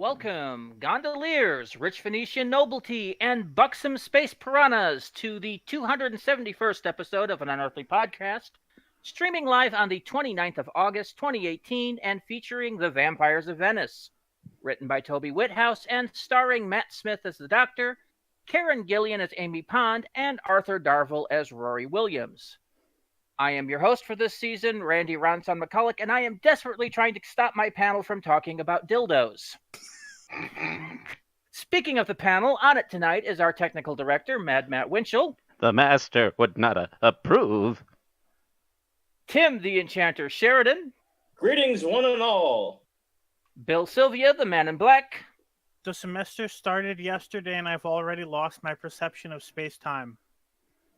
Welcome, gondoliers, rich Venetian nobility, and buxom space piranhas to the 271st episode of an Unearthly Podcast, streaming live on the 29th of August, 2018, and featuring The Vampires of Venice. Written by Toby Whithouse and starring Matt Smith as the Doctor, Karen Gillian as Amy Pond, and Arthur Darvill as Rory Williams. I am your host for this season, Randy Ronson McCulloch, and I am desperately trying to stop my panel from talking about dildos. Speaking of the panel, on it tonight is our technical director, Mad Matt Winchell. The master would not approve. Tim the Enchanter Sheridan. Greetings, one and all. Bill Sylvia, the Man in Black. The semester started yesterday and I've already lost my perception of space-time.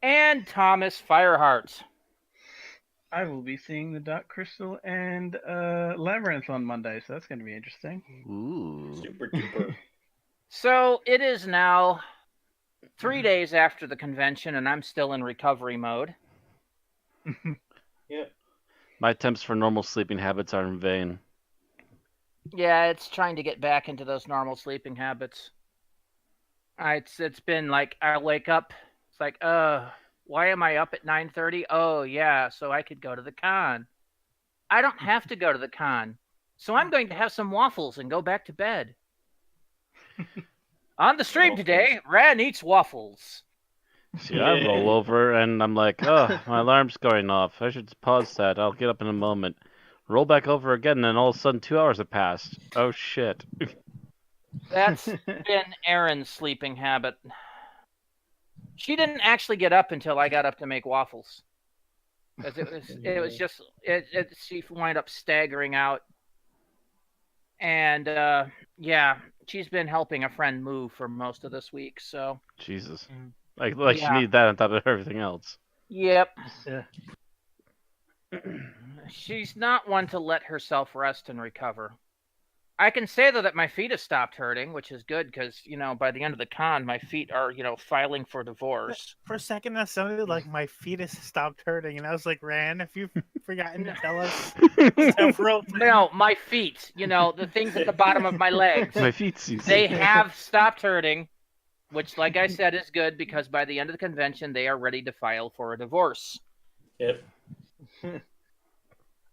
And Thomas Fireheart. I will be seeing the Dark Crystal and Labyrinth on Monday, so that's going to be interesting. Ooh. Super duper. So it is now 3 days after the convention, and I'm still in recovery mode. Yeah. My attempts for normal sleeping habits are in vain. Yeah, it's trying to get back into those normal sleeping habits. It's been like, I wake up, it's like, why am I up at 9:30? Oh, yeah, so I could go to the con. I don't have to go to the con, so I'm going to have some waffles and go back to bed. On the stream today, Ran eats waffles. See, I roll over and I'm like, oh, my alarm's going off. I should pause that. I'll get up in a moment. Roll back over again, and then all of a sudden 2 hours have passed. Oh, shit. That's been Erin's sleeping habit. She didn't actually get up until I got up to make waffles. She wound up staggering out. And, yeah, she's been helping a friend move for most of this week, so. Jesus. Like yeah. She needed that on top of everything else. Yep. Yeah. She's not one to let herself rest and recover. I can say, though, that my feet have stopped hurting, which is good because, by the end of the con, my feet are, filing for divorce. For a second, that sounded like my fetus stopped hurting, and I was like, Ran, if you've forgotten to tell us several things. No, my feet, the things at the bottom of my legs. My feet, they have stopped hurting, which, like I said, is good because by the end of the convention, they are ready to file for a divorce. Yep.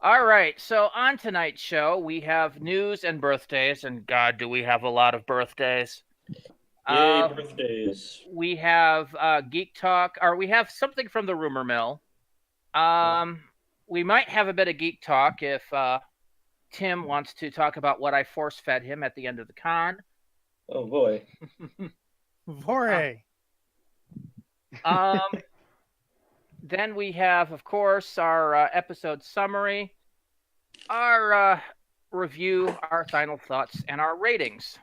All right, so on tonight's show, we have news and birthdays, and God, do we have a lot of birthdays. Yay, birthdays. We have Geek Talk, or we have something from the rumor mill. We might have a bit of Geek Talk if Tim wants to talk about what I force-fed him at the end of the con. Oh, boy. Voray. Then we have, of course, our episode summary, our review, our final thoughts, and our ratings.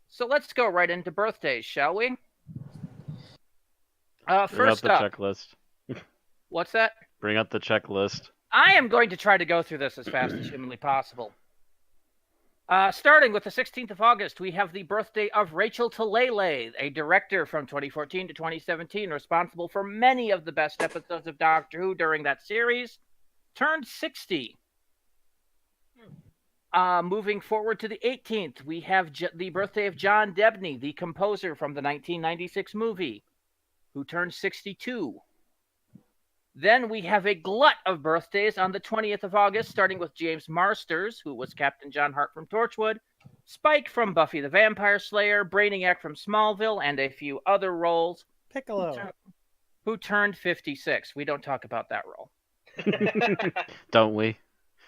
So let's go right into birthdays, shall we? First Bring up, the checklist. What's that? Bring up the checklist. I am going to try to go through this as fast as humanly possible. Starting with the 16th of August, we have the birthday of Rachel Talalay, a director from 2014 to 2017, responsible for many of the best episodes of Doctor Who during that series, turned 60. Moving forward to the 18th, we have the birthday of John Debney, the composer from the 1996 movie, who turned 62. Then we have a glut of birthdays on the 20th of August, starting with James Marsters, who was Captain John Hart from Torchwood, Spike from Buffy the Vampire Slayer, Brainiac from Smallville, and a few other roles. Piccolo. Who turned 56. We don't talk about that role. Don't we?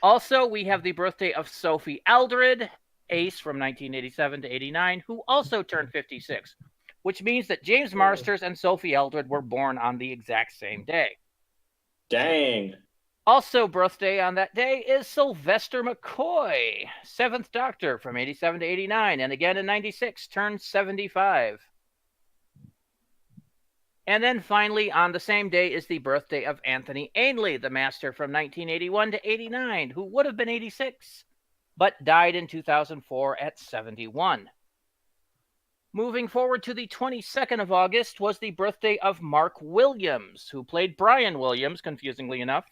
Also, we have the birthday of Sophie Aldred, Ace from 1987 to 89, who also turned 56, which means that James Marsters and Sophie Aldred were born on the exact same day. Dang. Also birthday on that day is Sylvester McCoy, 7th Doctor from 87 to 89, and again in 96, turned 75. And then finally, on the same day is the birthday of Anthony Ainley, the Master from 1981 to 89, who would have been 86, but died in 2004 at 71. Moving forward to the 22nd of August was the birthday of Mark Williams, who played Brian Williams, confusingly enough,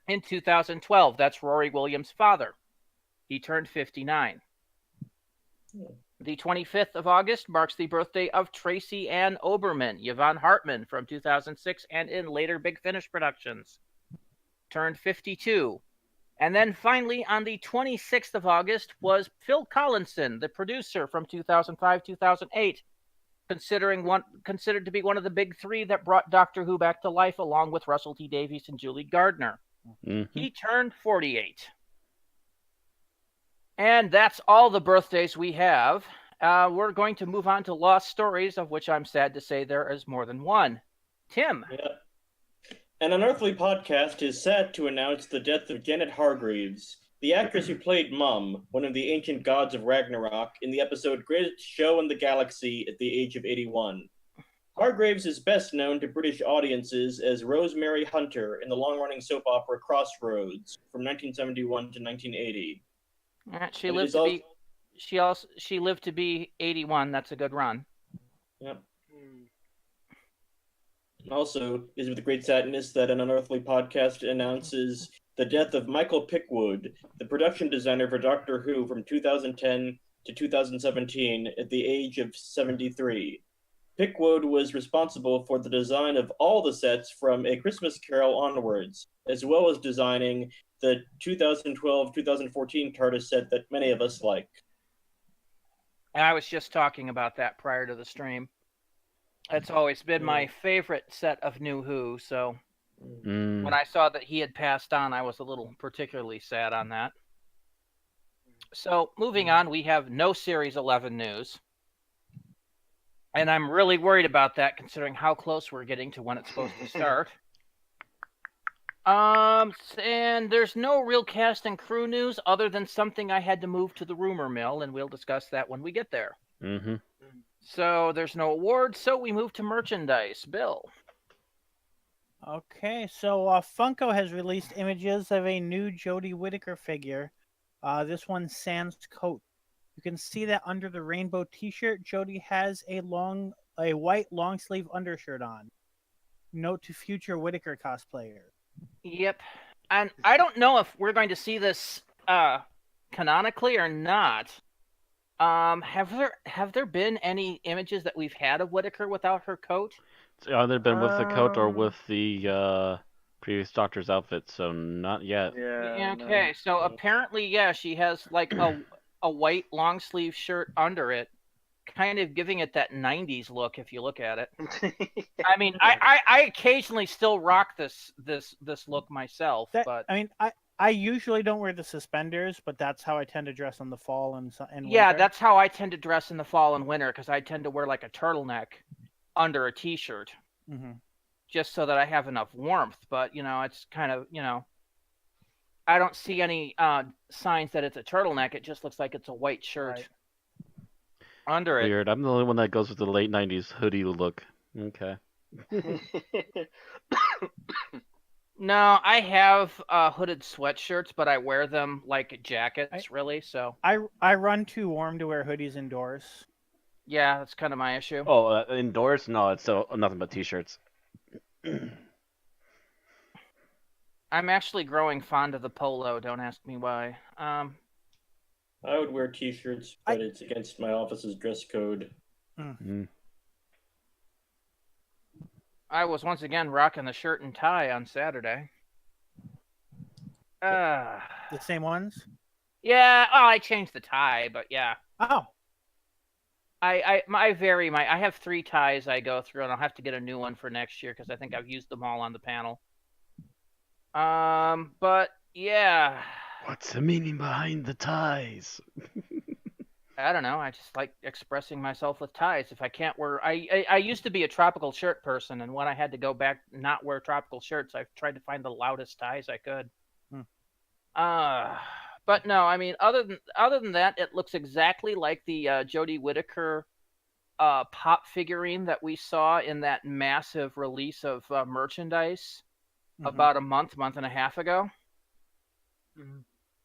in 2012. That's Rory Williams' father. He turned 59. The 25th of August marks the birthday of Tracy Ann Oberman, Yvonne Hartman from 2006 and in later Big Finish productions. Turned 52. And then finally, on the 26th of August, was Phil Collinson, the producer from 2005-2008, considered to be one of the big three that brought Doctor Who back to life, along with Russell T Davies and Julie Gardner. Mm-hmm. He turned 48. And that's all the birthdays we have. We're going to move on to Lost Stories, of which I'm sad to say there is more than one. Tim. Yeah. An Unearthly Podcast is sad to announce the death of Janet Hargreaves, the actress who played Mum, one of the ancient gods of Ragnarok, in the episode Greatest Show in the Galaxy at the age of 81. Hargreaves is best known to British audiences as Rosemary Hunter in the long-running soap opera Crossroads from 1971 to 1980. She lived to be 81. That's a good run. Yep. Also, is with great sadness that an Unearthly Podcast announces the death of Michael Pickwood, the production designer for Doctor Who from 2010 to 2017 at the age of 73. Pickwood was responsible for the design of all the sets from A Christmas Carol onwards, as well as designing the 2012-2014 TARDIS set that many of us like. I was just talking about that prior to the stream. It's always been my favorite set of New Who, so when I saw that he had passed on, I was a little particularly sad on that. So, moving on, we have no Series 11 news. And I'm really worried about that, considering how close we're getting to when it's supposed to start. And there's no real cast and crew news other than something I had to move to the rumor mill, and we'll discuss that when we get there. Mm-hmm. So there's no awards, so we move to merchandise. Bill. Okay, so Funko has released images of a new Jody Whittaker figure. This one's sans coat. You can see that under the rainbow T-shirt, Jody has a white long sleeve undershirt on. Note to future Whittaker cosplayer. Yep, and I don't know if we're going to see this canonically or not. Have there been any images that we've had of Whittaker without her coat? It's either been with the coat or with the previous Doctor's outfit, so not yet. Yeah. Okay, so apparently, yeah, she has like a white long sleeve shirt under it, kind of giving it that 90s look if you look at it. I mean, I occasionally still rock this look myself, but I mean, I usually don't wear the suspenders, but that's how I tend to dress in the fall and yeah, winter. that's how I tend to dress in the fall and winter, because I tend to wear like a turtleneck under a t-shirt, just so that I have enough warmth. But it's kind of I don't see any signs that it's a turtleneck. It just looks like it's a white shirt under it. Weird. I'm the only one that goes with the late 90s hoodie look. Okay. No, I have hooded sweatshirts, but I wear them like jackets, really. So I run too warm to wear hoodies indoors. Yeah, that's kind of my issue. Oh, indoors? No, it's still nothing but t-shirts. I'm actually growing fond of the polo. Don't ask me why. I would wear t-shirts, but it's against my office's dress code. I was once again rocking the shirt and tie on Saturday. The same ones? Yeah, I changed the tie, but yeah. Oh. I have 3 ties I go through, and I'll have to get a new one for next year because I think I've used them all on the panel. But yeah. What's the meaning behind the ties? I don't know. I just like expressing myself with ties. If I can't wear, I used to be a tropical shirt person, and when I had to go back not wear tropical shirts, I've tried to find the loudest ties I could. But no, I mean, other than that, it looks exactly like the Jody Whitaker pop figurine that we saw in that massive release of merchandise about a month and a half ago.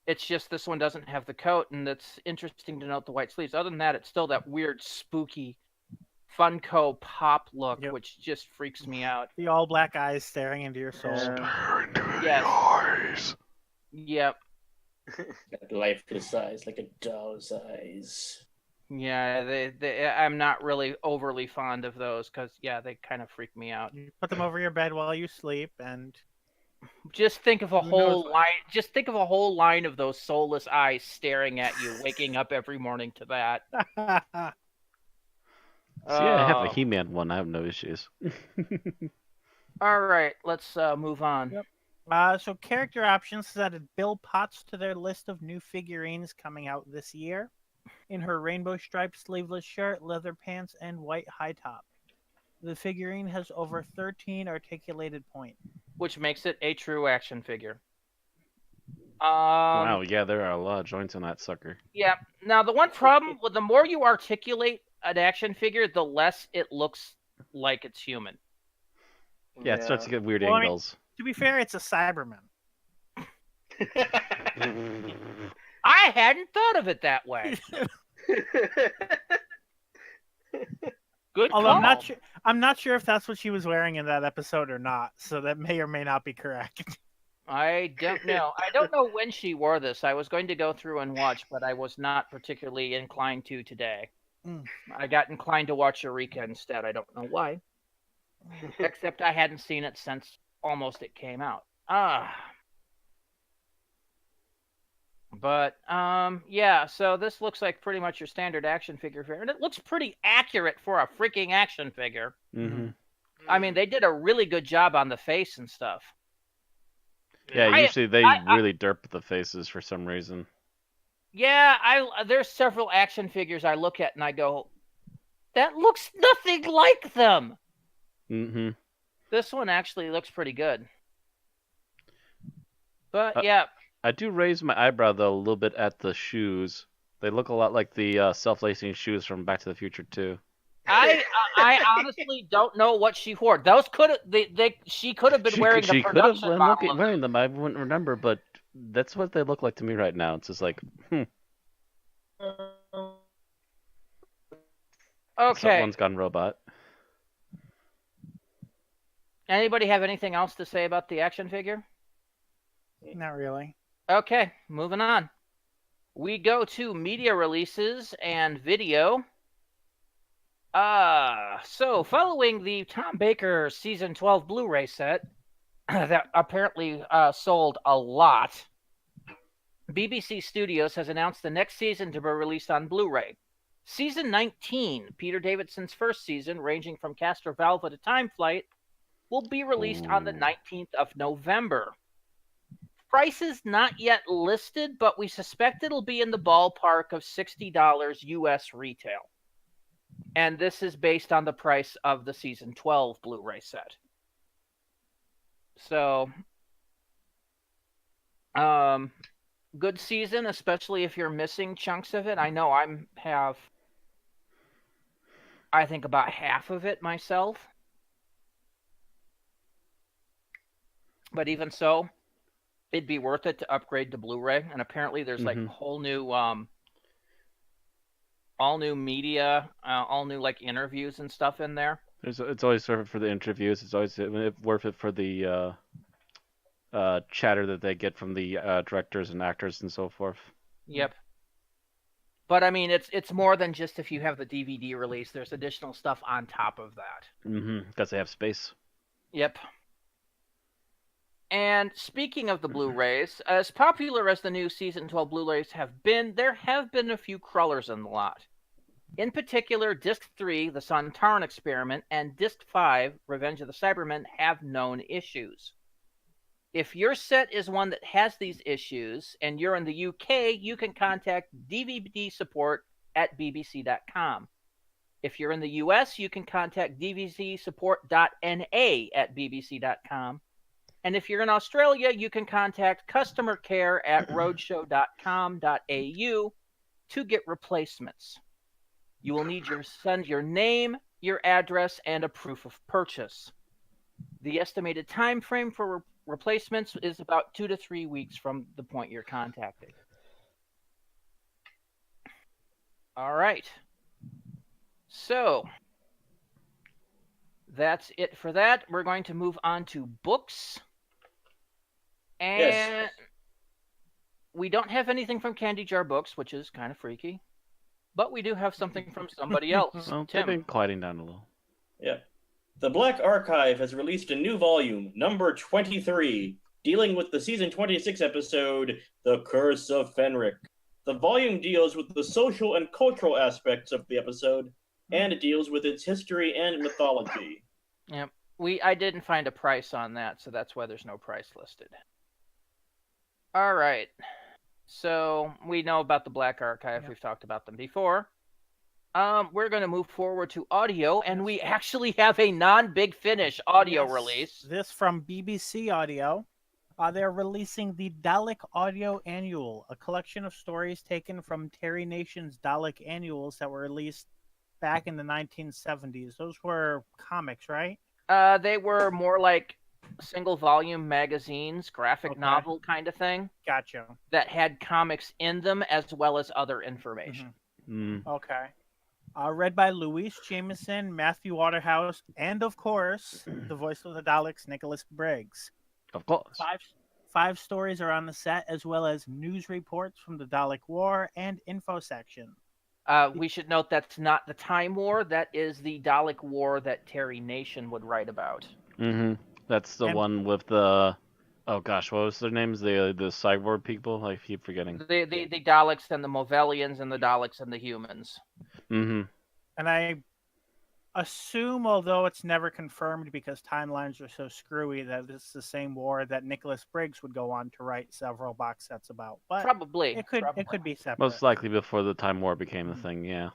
It's just this one doesn't have the coat, and it's interesting to note the white sleeves. Other than that, it's still that weird, spooky Funko pop look, which just freaks me out. The all black eyes staring into your soul. Yes. Yep. Lifeless eyes, like a doll's eyes. Yeah, I'm not really overly fond of those because, yeah, they kind of freak me out. You put them over your bed while you sleep, and Just think of a Who knows whole what- line. Just think of a whole line of those soulless eyes staring at you, waking up every morning to that. See, I have a Oh. He-Man one. I have no issues. All right, let's move on. Yep. So character options has added Bill Potts to their list of new figurines coming out this year, in her rainbow striped sleeveless shirt, leather pants, and white high top. The figurine has over 13 articulated points. Which makes it a true action figure. Wow, yeah, there are a lot of joints on that sucker. Yeah. Now, the one problem with the more you articulate an action figure, the less it looks like it's human. Yeah, it starts to get weird Well, I mean- angles. To be fair, it's a Cyberman. I hadn't thought of it that way. Good Although call. I'm not sure if that's what she was wearing in that episode or not. So that may or may not be correct. I don't know. I don't know when she wore this. I was going to go through and watch, but I was not particularly inclined to today. Mm. I got inclined to watch Eureka instead. I don't know why. Except I hadn't seen it since almost it came out. But yeah, so this looks like pretty much your standard action figure, and it looks pretty accurate for a freaking action figure. Mm-hmm. I mean, they did a really good job on the face and stuff. Yeah, I- usually they I- really derp the faces for some reason. Yeah, there's several action figures I look at and I go, that looks nothing like them. Mm-hmm. This one actually looks pretty good. But Uh, yeah, I do raise my eyebrow though a little bit at the shoes. They look a lot like the self-lacing shoes from Back to the Future 2. I honestly don't know what she wore. Those could have she could have been wearing the she could have production been model. of- wearing them. I wouldn't remember, but that's what they look like to me right now. It's just like, Okay. someone's gone robot. Anybody have anything else to say about the action figure? Not really. Okay, moving on. We go to media releases and video. So following the Tom Baker season 12 Blu-ray set that apparently sold a lot, BBC Studios has announced the next season to be released on Blu-ray. Season 19, Peter Davidson's first season, ranging from Castor Valva to Time Flight, will be released on the Ooh. 19th of November. Price is not yet listed, but we suspect it'll be in the ballpark of $60 US retail. And this is based on the price of the season 12 Blu-ray set. So, good season, especially if you're missing chunks of it. I know I think about half of it myself. But even so, it'd be worth it to upgrade to Blu-ray. And apparently there's like Mhm. whole new all new media, all new like interviews and stuff in there. It's always worth it for the interviews. It's always worth it for the chatter that they get from the directors and actors and so forth. Yep. But I mean, it's more than just if you have the DVD release. There's additional stuff on top of that. Mm-hmm. Because they have space. Yep. And speaking of the Blu-rays, as popular as the new Season 12 Blu-rays have been, there have been a few crullers in the lot. In particular, Disc 3, The Sontaran Experiment, and Disc 5, Revenge of the Cybermen, have known issues. If your set is one that has these issues, and you're in the UK, you can contact DVD support at bbc.com. If you're in the US, you can contact dvdsupport.na at bbc.com. And if you're in Australia, you can contact customer care at roadshow.com.au to get replacements. You will need to send your name, your address, and a proof of purchase. The estimated time frame for replacements is about 2 to 3 weeks from the point you're contacting. All right. So that's it for that. We're going to move on to books. And Yes. we don't have anything from Candy Jar Books, which is kind of freaky. but we do have something from somebody else. Well, they've Tim. been quieting down a little. Yeah. The Black Archive has released a new volume, number 23, dealing with the season 26 episode, The Curse of Fenric. The volume deals with the social and cultural aspects of the episode, and it deals with its history and mythology. Yep. I didn't find a price on that, so that's why there's no price listed. All right. So we know about the Black Archive. Yep. We've talked about them before. We're going to move forward to audio, and we actually have a non-Big Finish audio Yes, release. This from BBC Audio. They're releasing the Dalek Audio Annual, a collection of stories taken from Terry Nation's Dalek annuals that were released back in the 1970s. Those were comics, right? They were more like single-volume magazines, graphic Okay. novel kind of thing, Gotcha. that had comics in them as well as other information. Okay. Read by Louise Jameson, Matthew Waterhouse, and of course, the voice of the Daleks, Nicholas Briggs. Of course. Five stories are on the set, as well as news reports from the Dalek War and info section. We should note that's not the Time War. That is the Dalek War that Terry Nation would write about. Mm-hmm. That's the And- one with the... Oh gosh, what was their names? The cyborg people? I keep forgetting. The Daleks and the Movelians and the Daleks and the humans. Mm-hmm. And I assume, although it's never confirmed because timelines are so screwy, that this is the same war that Nicholas Briggs would go on to write several box sets about. But Probably. it could be separate. Most likely before the Time War became a thing, yeah.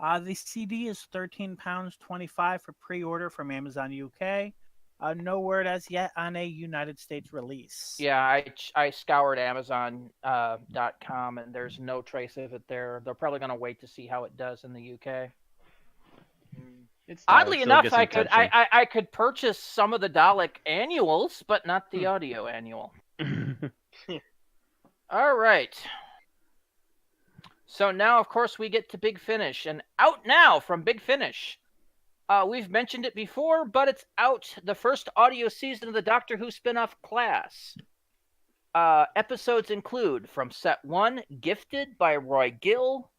The CD is £13.25 for pre-order from Amazon UK. No word as yet on a United States release. Yeah, I scoured Amazon.com and there's no trace of it there. They're probably going to wait to see how it does in the UK. It's Oddly still enough, gets some attention. I could purchase some of the Dalek annuals, but not the audio annual. All right. So now, of course, we get to Big Finish, and out now from Big Finish. We've mentioned it before, but it's out, the first audio season of the Doctor Who spin-off Class. Episodes include from Set 1, Gifted by Roy Gill,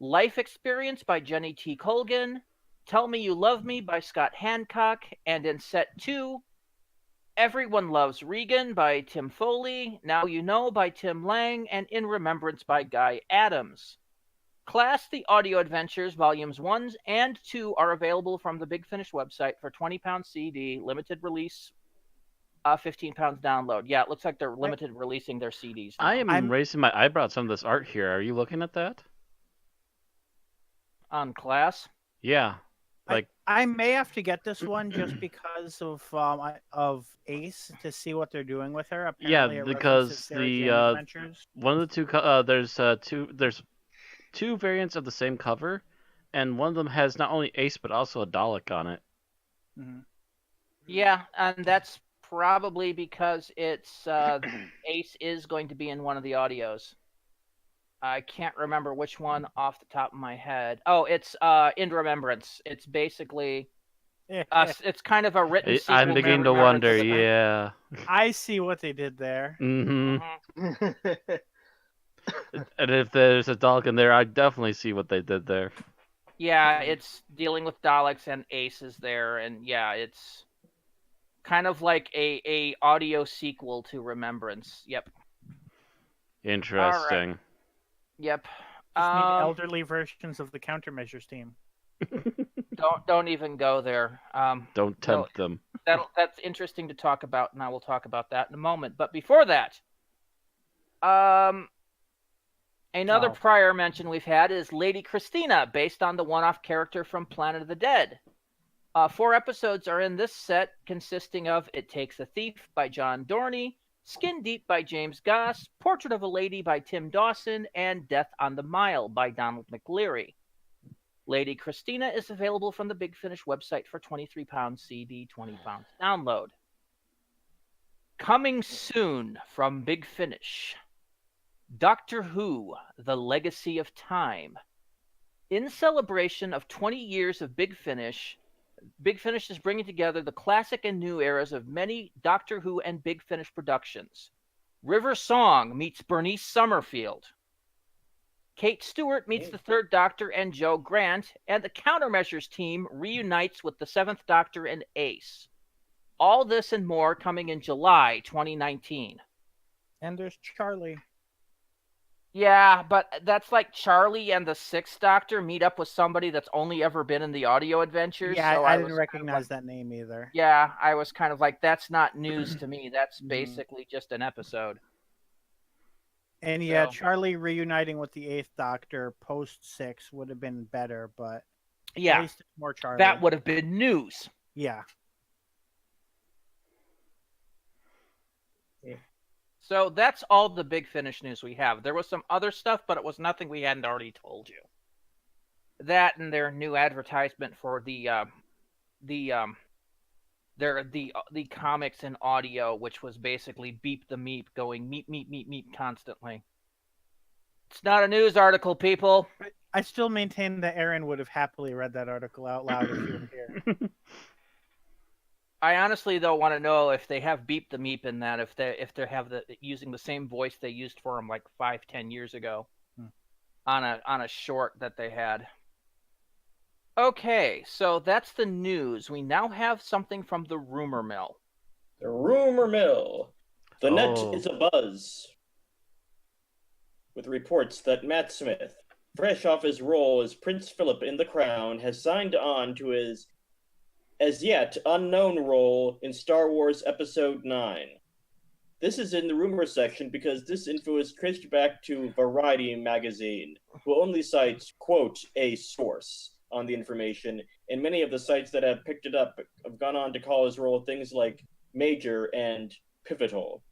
Life Experience by Jenny T. Colgan, Tell Me You Love Me by Scott Hancock, and in Set 2, Everyone Loves Regan by Tim Foley, Now You Know by Tim Lang, and In Remembrance by Guy Adams. Class, the audio adventures, volumes 1 and 2 are available from the Big Finish website for £20 CD, limited release, £15 download. Yeah, it looks like they're limited releasing their CDs now. I'm raising my eyebrow at some of this art here. Are you looking at that? On Class. Yeah. Like, I may have to get this one just because of Ace to see what they're doing with her. Apparently it because references Sarah the, Jane Adventures. one of the two, there's two variants of the same cover, and one of them has not only Ace but also a Dalek on it. Mhm. Yeah, and that's probably because it's Ace is going to be in one of the audios. I can't remember which one off the top of my head. Oh, it's In Remembrance. It's basically it's kind of a written sequel. I'm beginning to wonder, yeah. I see what they did there. Mm-hmm. And if there's a Dalek in there, I definitely see what they did there. Yeah, it's dealing with Daleks and Ace is there, and yeah, it's kind of like a audio sequel to Remembrance. Yep. Interesting. Yep. Just need elderly versions of the countermeasures team. Don't even go there. Don't tempt them. That's interesting to talk about, and I will talk about that in a moment. But before that, another prior mention we've had is Lady Christina, based on the one-off character from Planet of the Dead. 4 episodes are in this set, consisting of It Takes a Thief by John Dorney, Skin Deep by James Goss, Portrait of a Lady by Tim Dawson, and Death on the Mile by Donald McLeary. Lady Christina is available from the Big Finish website for £23 CD, £20 download. Coming soon from Big Finish, Doctor Who, The Legacy of Time. In celebration of 20 years of Big Finish is bringing together the classic and new eras of many Doctor Who and Big Finish productions. River Song meets Bernice Summerfield. Kate Stewart meets the Third Doctor and Joe Grant, and the Countermeasures team reunites with the Seventh Doctor and Ace. All this and more coming in July 2019. And there's Charlie. Yeah, but that's like Charlie and the Sixth Doctor meet up with somebody that's only ever been in the audio adventures. Yeah, so I didn't was recognize that name either. Yeah, I was kind of like, that's not news to me. That's basically just an episode. And yeah, Charlie reuniting with the Eighth Doctor post-6 would have been better, but yeah, at least it's more Charlie. That would have been news. Yeah. So that's all the Big Finish news we have. There was some other stuff, but it was nothing we hadn't already told you. That and their new advertisement for the comics and audio, which was basically Beep the Meep going meep meep meep meep constantly. It's not a news article, people. I still maintain that Aaron would have happily read that article out loud if you were here. I honestly though want to know if they have Beep the Meep in that, if they have using the same voice they used for him like 5-10 years ago on a short that they had. Okay, so that's the news. We now have something from the rumor mill. The rumor mill. The net is abuzz with reports that Matt Smith, fresh off his role as Prince Philip in The Crown, has signed on to his as yet unknown role in Star Wars Episode 9. This is in the rumor section because this info is traced back to Variety magazine, who only cites, quote, a source on the information, and many of the sites that have picked it up have gone on to call his role things like major and pivotal.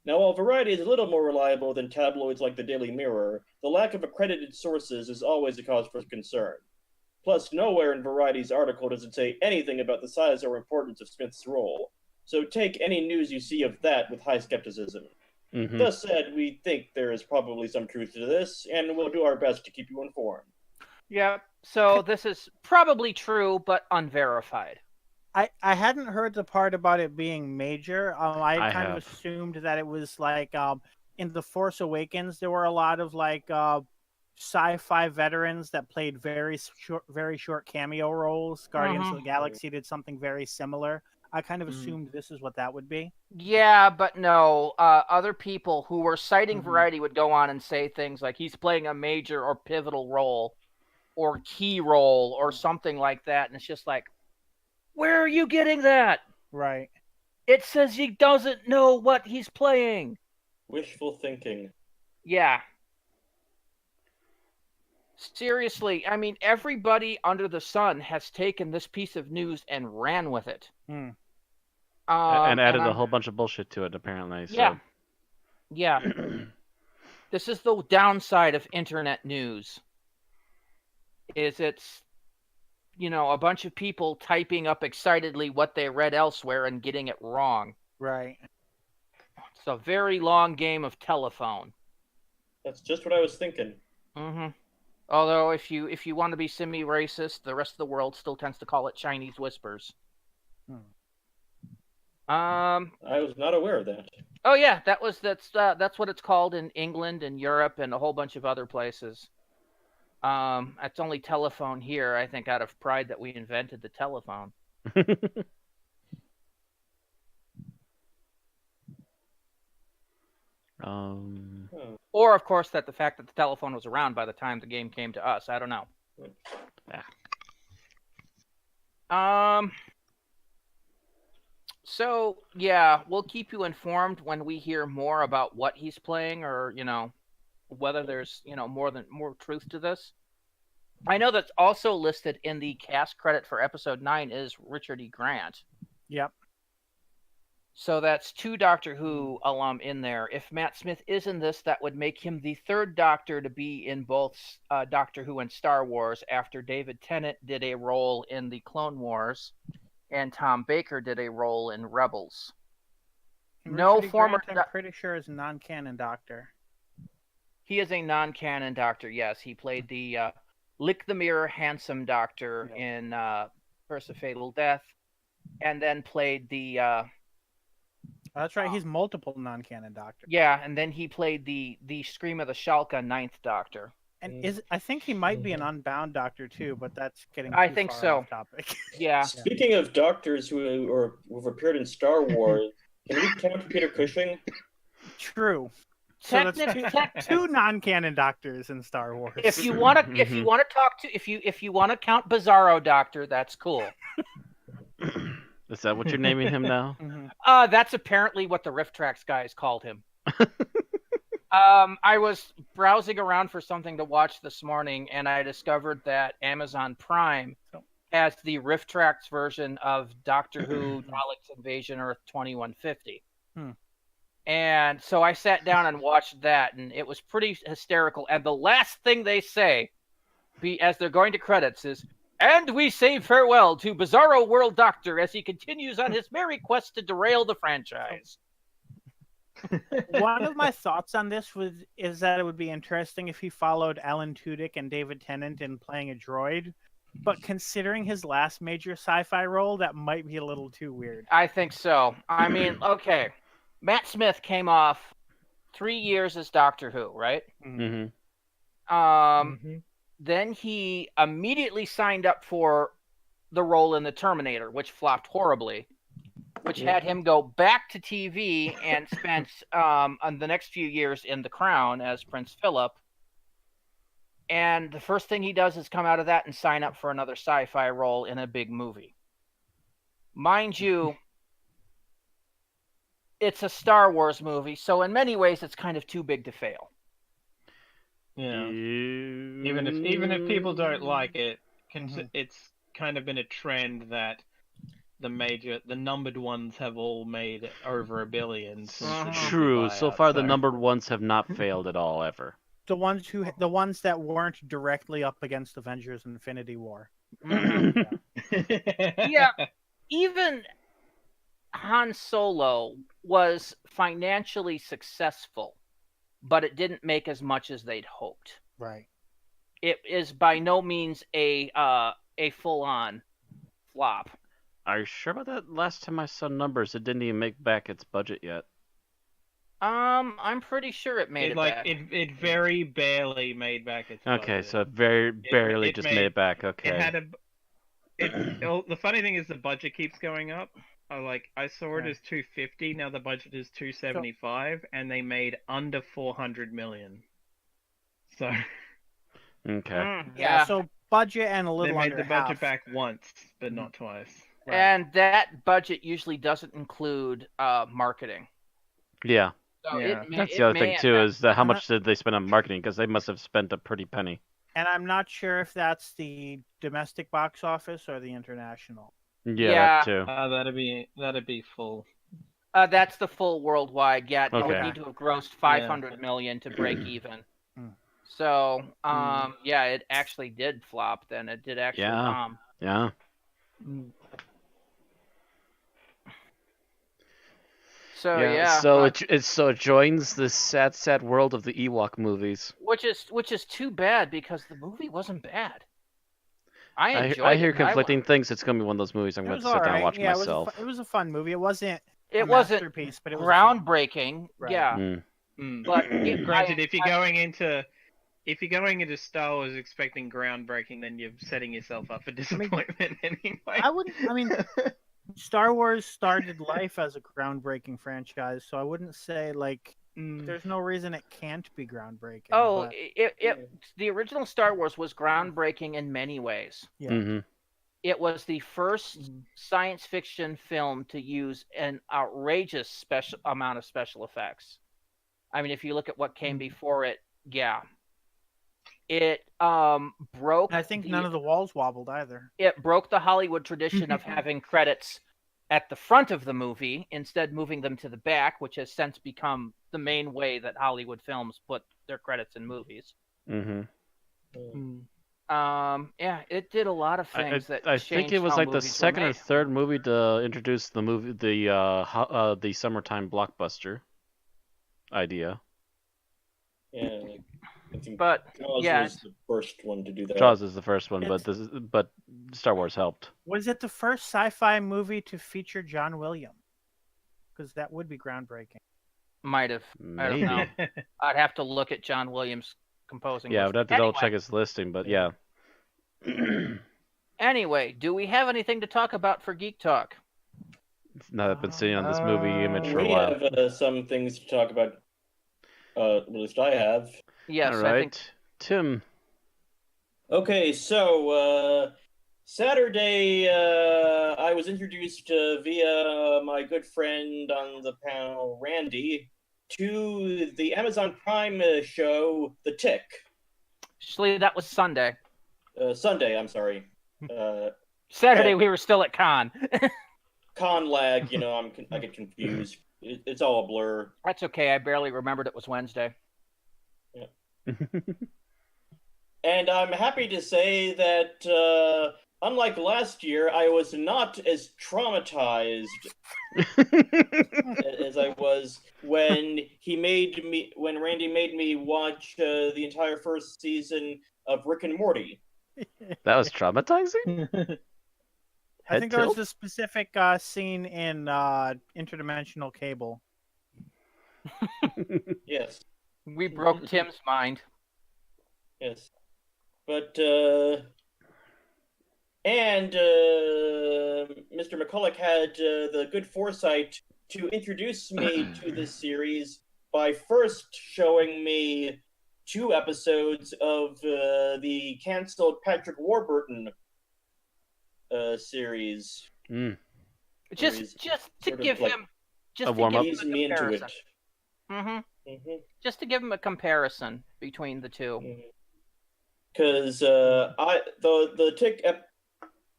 Now, while Variety is a little more reliable than tabloids like the Daily Mirror, the lack of accredited sources is always a cause for concern. Plus, nowhere in Variety's article does it say anything about the size or importance of Smith's role, so take any news you see of that with high skepticism. Mm-hmm. Thus said, we think there is probably some truth to this, and we'll do our best to keep you informed. Yeah, so this is probably true, but unverified. I hadn't heard the part about it being major. I kind of assumed that it was like in The Force Awakens, there were a lot of like sci-fi veterans that played very short cameo roles. Guardians of the Galaxy did something very similar. I kind of assumed this is what that would be. Yeah, but no. Other people who were citing Variety would go on and say things like he's playing a major or pivotal role or key role or something like that. And it's just like, where are you getting that? Right. It says he doesn't know what he's playing. Wishful thinking. Yeah. Seriously, I mean, everybody under the sun has taken this piece of news and ran with it. And added a whole bunch of bullshit to it, apparently. So. Yeah. Yeah. This is the downside of internet news. Is it's, a bunch of people typing up excitedly what they read elsewhere and getting it wrong. Right. It's a very long game of telephone. That's just what I was thinking. Mm-hmm. Although, if you want to be semi-racist, the rest of the world still tends to call it Chinese whispers. I was not aware of that. Oh yeah, that's what it's called in England and Europe and a whole bunch of other places. It's only telephone here, I think, out of pride that we invented the telephone. Or, of course, that the fact that the telephone was around by the time the game came to us. I don't know. So, yeah, we'll keep you informed when we hear more about what he's playing or, whether there's, more truth to this. I know that's also listed in the cast credit for episode 9 is Richard E. Grant. Yep. So that's 2 Doctor Who alum in there. If Matt Smith is in this, that would make him the 3rd Doctor to be in both Doctor Who and Star Wars after David Tennant did a role in the Clone Wars and Tom Baker did a role in Rebels. Richard E. Grant, I'm pretty sure is a non-canon Doctor. He is a non-canon Doctor, yes. He played the Lick the Mirror handsome Doctor in Curse of Fatal Death and then played the... That's right. He's multiple non-canon Doctors. Yeah, and then he played the Scream of the Shalka 9th Doctor. And I think he might be an Unbound Doctor too, but that's getting I too think far so. off topic. Yeah. Speaking of doctors who've appeared in Star Wars, can we count Peter Cushing? True. So that's two non-canon doctors in Star Wars. If you want to, if you want to talk to, if you want to count Bizarro Doctor, that's cool. Is that what you're naming him now? That's apparently what the Rift Tracks guys called him. I was browsing around for something to watch this morning, and I discovered that Amazon Prime has the Rift Tracks version of Doctor Who Dalek's Invasion Earth 2150. And so I sat down and watched that, and it was pretty hysterical. And the last thing they say, as they're going to credits, is, "And we say farewell to Bizarro World Doctor as he continues on his merry quest to derail the franchise." One of my thoughts on this is that it would be interesting if he followed Alan Tudyk and David Tennant in playing a droid. But considering his last major sci-fi role, that might be a little too weird. I think so. I mean, okay. Matt Smith came off 3 years as Doctor Who, right? Then he immediately signed up for the role in The Terminator, which flopped horribly, which had him go back to TV and spent on the next few years in The Crown as Prince Philip. And the first thing he does is come out of that and sign up for another sci-fi role in a big movie. Mind you, it's a Star Wars movie, so in many ways it's kind of too big to fail. Yeah. Even if people don't like it, it's kind of been a trend that the numbered ones have all made over $1 billion. True. So far, the numbered ones have not failed at all ever. The ones that weren't directly up against Avengers: Infinity War. Yeah. Even Han Solo was financially successful, but it didn't make as much as they'd hoped. Right. It is by no means a full-on flop. Are you sure about that? Last time I saw numbers, it didn't even make back its budget yet. I'm pretty sure it made it back. It very barely made back its budget. Okay, so it very barely just made it back. Okay. It had the funny thing is the budget keeps going up. I saw it as 250. Now the budget is 275, and they made under 400 million. So. Okay. Yeah. So budget and a little They made under the budget half. back once, but not twice. Right. And that budget usually doesn't include marketing. Yeah. So Yeah. That's the other thing too, is that how much did they spend on marketing? Because they must have spent a pretty penny. And I'm not sure if that's the domestic box office or the international. Yeah, that too. That'd be full. That's the full worldwide. Yeah, it would Okay. need to have grossed 500 million to break even. So, yeah, it actually did flop. Then it did actually bomb. Yeah. So yeah. So it joins the sad world of the Ewok movies. Which is too bad because the movie wasn't bad. I enjoyed I hear it. conflicting things. It's gonna be one of those movies I'm going to sit down and watch myself. It was a fun movie. It wasn't It a wasn't masterpiece, but it was groundbreaking. Right. Yeah. But Granted, if you're going into Star Wars expecting groundbreaking, then you're setting yourself up for disappointment anyway. I mean, Star Wars started life as a groundbreaking franchise, so I wouldn't say there's no reason it can't be groundbreaking. Oh, but... the original Star Wars was groundbreaking in many ways. Yeah. Mm-hmm. It was the first science fiction film to use an outrageous amount of special effects. I mean, if you look at what came before it, yeah. It broke. I think none of the walls wobbled either. It broke the Hollywood tradition of having credits at the front of the movie, instead moving them to the back, which has since become the main way that Hollywood films put their credits in movies. Mm-hmm. Yeah, it did a lot of things I think it was like the second or third movie to introduce the summertime blockbuster idea. Yeah, I think But Jaws yeah, was the first one to do that. Jaws is the first one, but Star Wars helped. Was it the first sci-fi movie to feature John Williams? Because that would be groundbreaking. might have. I don't Maybe. know. I'd have to look at John Williams' composing. Yeah, I was. would have to double check his listing, but yeah. Anyway, do we have anything to talk about for Geek Talk? Now that I've been sitting on this movie image for a We while. have some things to talk about. At least I have. Yes, All right, I think. Tim. Okay, so Saturday, I was introduced via my good friend on the panel, Randy, to the Amazon Prime show, The Tick. Actually, that was Sunday. Sunday, I'm sorry. Saturday, yeah. we were still at con. Con lag, I get confused. It's all a blur. That's okay. I barely remembered it was Wednesday. And I'm happy to say that, unlike last year, I was not as traumatized as I was when Randy made me watch the entire first season of Rick and Morty. That was traumatizing? I think there tilt? was a specific scene in Interdimensional Cable. Yes, We broke Tim's mind. yes. But, and Mr. McCulloch had the good foresight to introduce me to this series by first showing me 2 episodes of the canceled Patrick Warburton series. Just to give him, just a to warm-up. give Ease him a me into comparison. it. Just to give him a comparison between the two. Because the Tick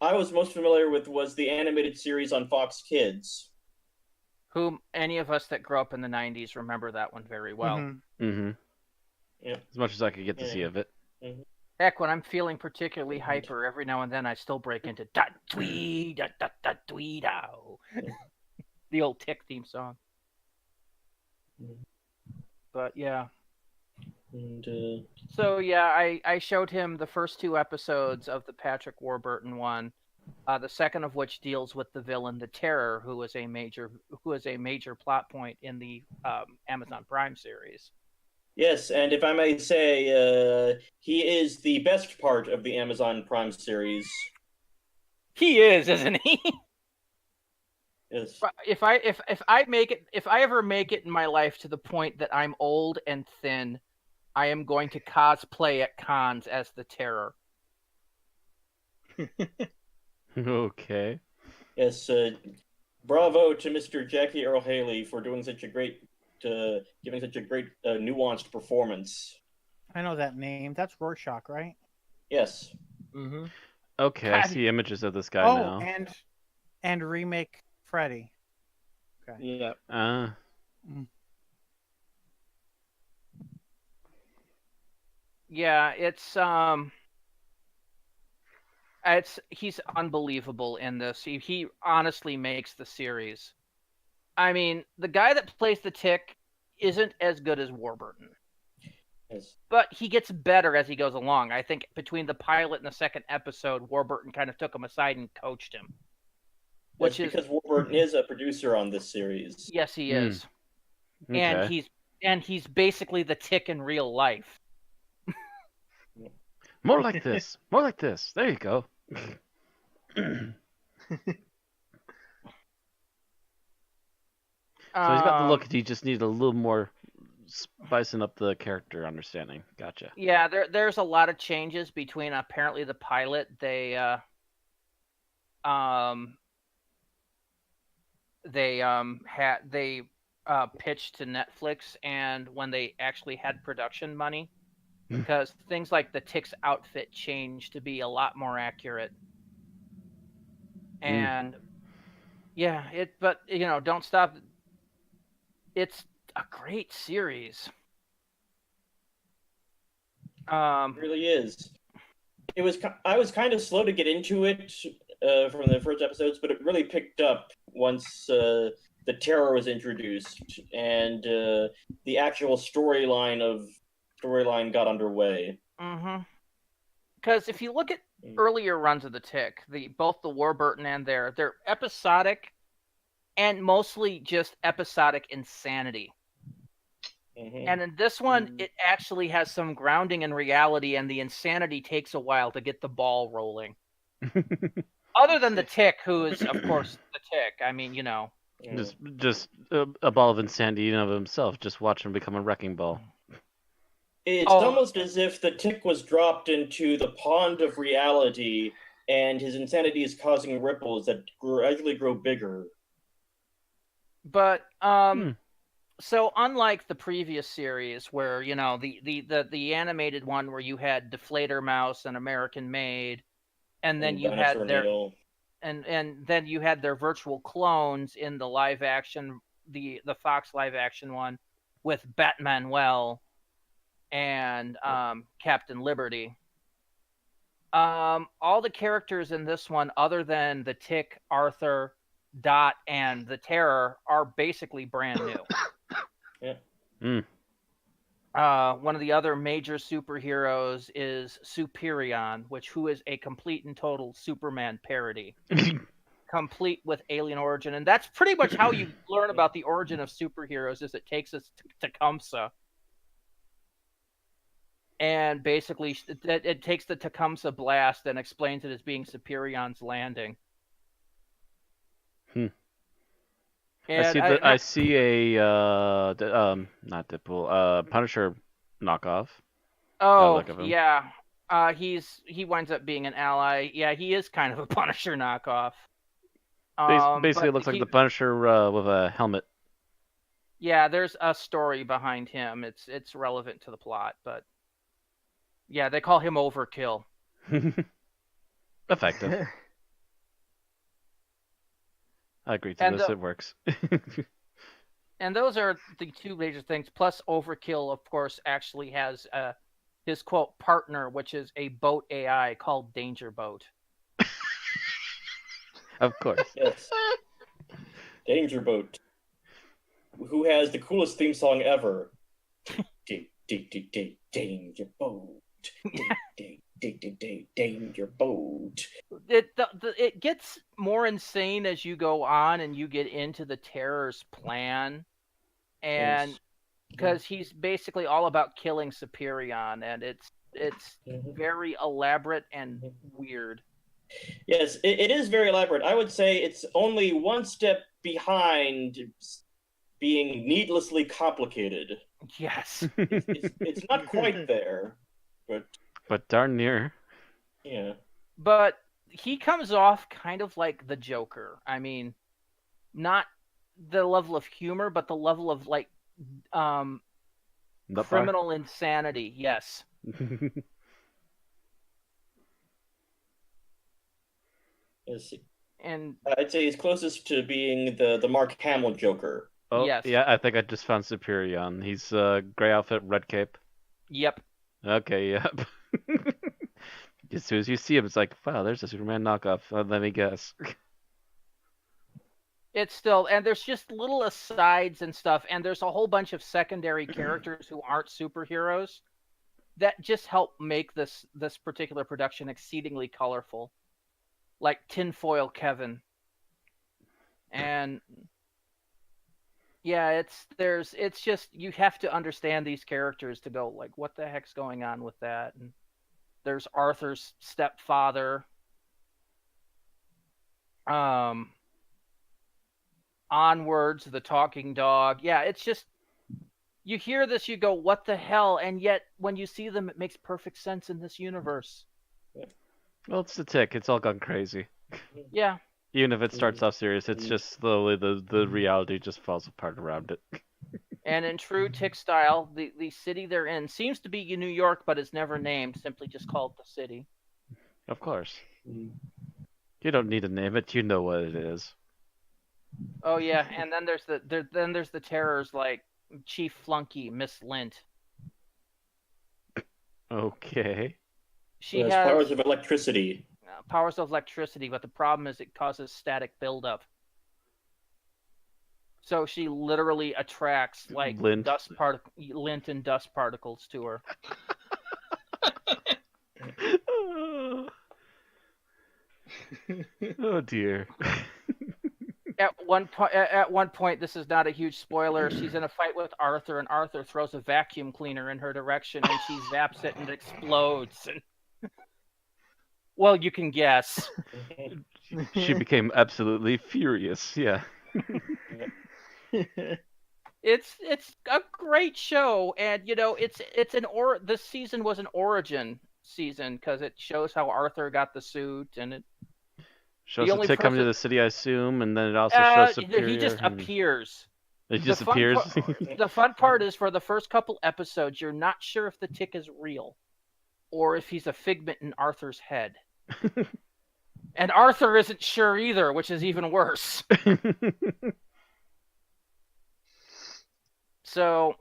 I was most familiar with was the animated series on Fox Kids. Whom any of us that grew up in the 90s remember that one very well. Mm-hmm. Yeah. As much as I could get to see of it. Heck, when I'm feeling particularly hyper, every now and then I still break into dot twee dot dot dot twee dow. The old Tick theme song. But yeah. And, So yeah, I showed him the first 2 episodes of the Patrick Warburton one, the second of which deals with the villain, the Terror, who is a major plot point in the Amazon Prime series. yes, and if I may say, he is the best part of the Amazon Prime series. He is, isn't he? Yes. If I ever make it in my life to the point that I'm old and thin, I am going to cosplay at cons as the Terror. Okay. Yes, bravo to Mr. Jackie Earl Haley for doing such a great, giving such a great nuanced performance. I know that name. That's Rorschach, right? Yes. Mm-hmm. Okay, I see images of this guy now. and remake Freddy. Okay. Yeah. Yeah, he's unbelievable in this. He honestly makes the series. I mean, the guy that plays the Tick isn't as good as Warburton. Yes. But he gets better as he goes along. I think between the pilot and the second episode, Warburton kind of took him aside and coached him. Which is because Warburton is a producer on this series. Yes, he is. Okay. And he's basically the Tick in real life. More like this. More like this. There you go. So he's got the look. He just needs a little more spicing up the character understanding. Gotcha. Yeah, there's a lot of changes between apparently the pilot. They pitched to Netflix, and when they actually had production money, because things like the Tick's outfit changed to be a lot more accurate. And yeah, but don't stop. It's a great series. It really is. I was kind of slow to get into it from the first episodes, but it really picked up once the Terror was introduced and the actual storyline got underway. Because if you look at earlier runs of the Tick, both the Warburton and they're episodic, and mostly just episodic insanity. Mhm. And in this one, it actually has some grounding in reality, and the insanity takes a while to get the ball rolling. Other than the Tick, who is, of course, the Tick. I mean, Yeah. just a ball of insanity in and of himself. Just watch him become a wrecking ball. It's Oh. almost as if the Tick was dropped into the pond of reality, and his insanity is causing ripples that gradually grow bigger. But so unlike the previous series, where the animated one where you had Deflator Mouse and American Maid, and then you Dinosaur had their Needle. and then you had their virtual clones in the live action, the Fox live action one with Batmanuel and Captain Liberty. All the characters in this one, other than the Tick, Arthur, Dot, and the Terror, are basically brand new. One of the other major superheroes is Superion, who is a complete and total Superman parody. Complete with alien origin. And that's pretty much how you learn about the origin of superheroes, is it takes us to Tecumseh. And basically, it takes the Tecumseh blast and explains it as being Superion's landing. And I see a not Deadpool, Punisher knockoff. Oh, look of him. yeah. He winds up being an ally. Yeah, he is kind of a Punisher knockoff. Basically, it looks like the Punisher with a helmet. Yeah, there's a story behind him. It's relevant to the plot, but yeah, they call him Overkill. Effective. I agree to this. It works. And those are the two major things. Plus, Overkill, of course, actually has his quote partner, which is a boat AI called Danger Boat. Of course. Yes. Danger Boat. Who has the coolest theme song ever? Danger Boat. Danger Boat. It gets more insane as you go on and you get into the Terror's plan, and because he's basically all about killing Superion, and it's very elaborate and weird. Yes, it is very elaborate. I would say it's only one step behind being needlessly complicated. Yes. It's not quite there, but darn near. Yeah. But he comes off kind of like the Joker. I mean, not the level of humor, but the level of like criminal insanity. Yes. And I'd say he's closest to being the Mark Hamill Joker. Oh, yes. Yeah, I think I just found Superion. He's gray outfit, red cape. Yep. Okay, yep. As soon as you see him, it's like, wow, there's a Superman knockoff. Let me guess. It's still, and there's just little asides and stuff, and there's a whole bunch of secondary characters who aren't superheroes that just help make this particular production exceedingly colorful. Like Tinfoil Kevin. And yeah, it's just, you have to understand these characters to go like, what the heck's going on with that? And there's Arthur's stepfather. Onwards, the talking dog. Yeah, it's just, you hear this, you go, what the hell? And yet, when you see them, it makes perfect sense in this universe. Well, it's the Tick. It's all gone crazy. Yeah. Even if it starts off serious, it's just slowly the reality just falls apart around it. And in true Tick style, the city they're in seems to be New York, but is never named, simply just called the city. Of course. You don't need to name it. You know what it is. Oh yeah, and then there's the Terror's like chief flunky, Miss Lint. She Okay. She has powers of electricity. Powers of electricity, but the problem is it causes static buildup. So she literally attracts like lint and dust particles to her. Oh dear. At one point, this is not a huge spoiler. She's in a fight with Arthur, and Arthur throws a vacuum cleaner in her direction, and she zaps it and it explodes. And... Well, you can guess. She became absolutely furious. Yeah. It's a great show, and this season was an origin season because it shows how Arthur got the suit, and it shows the the only tick coming to person- the city, I assume, and then it also shows Superior. he just and- appears. It The just fun appears. The fun part is for the first couple episodes, you're not sure if the tick is real or if he's a figment in Arthur's head. And Arthur isn't sure either, which is even worse. So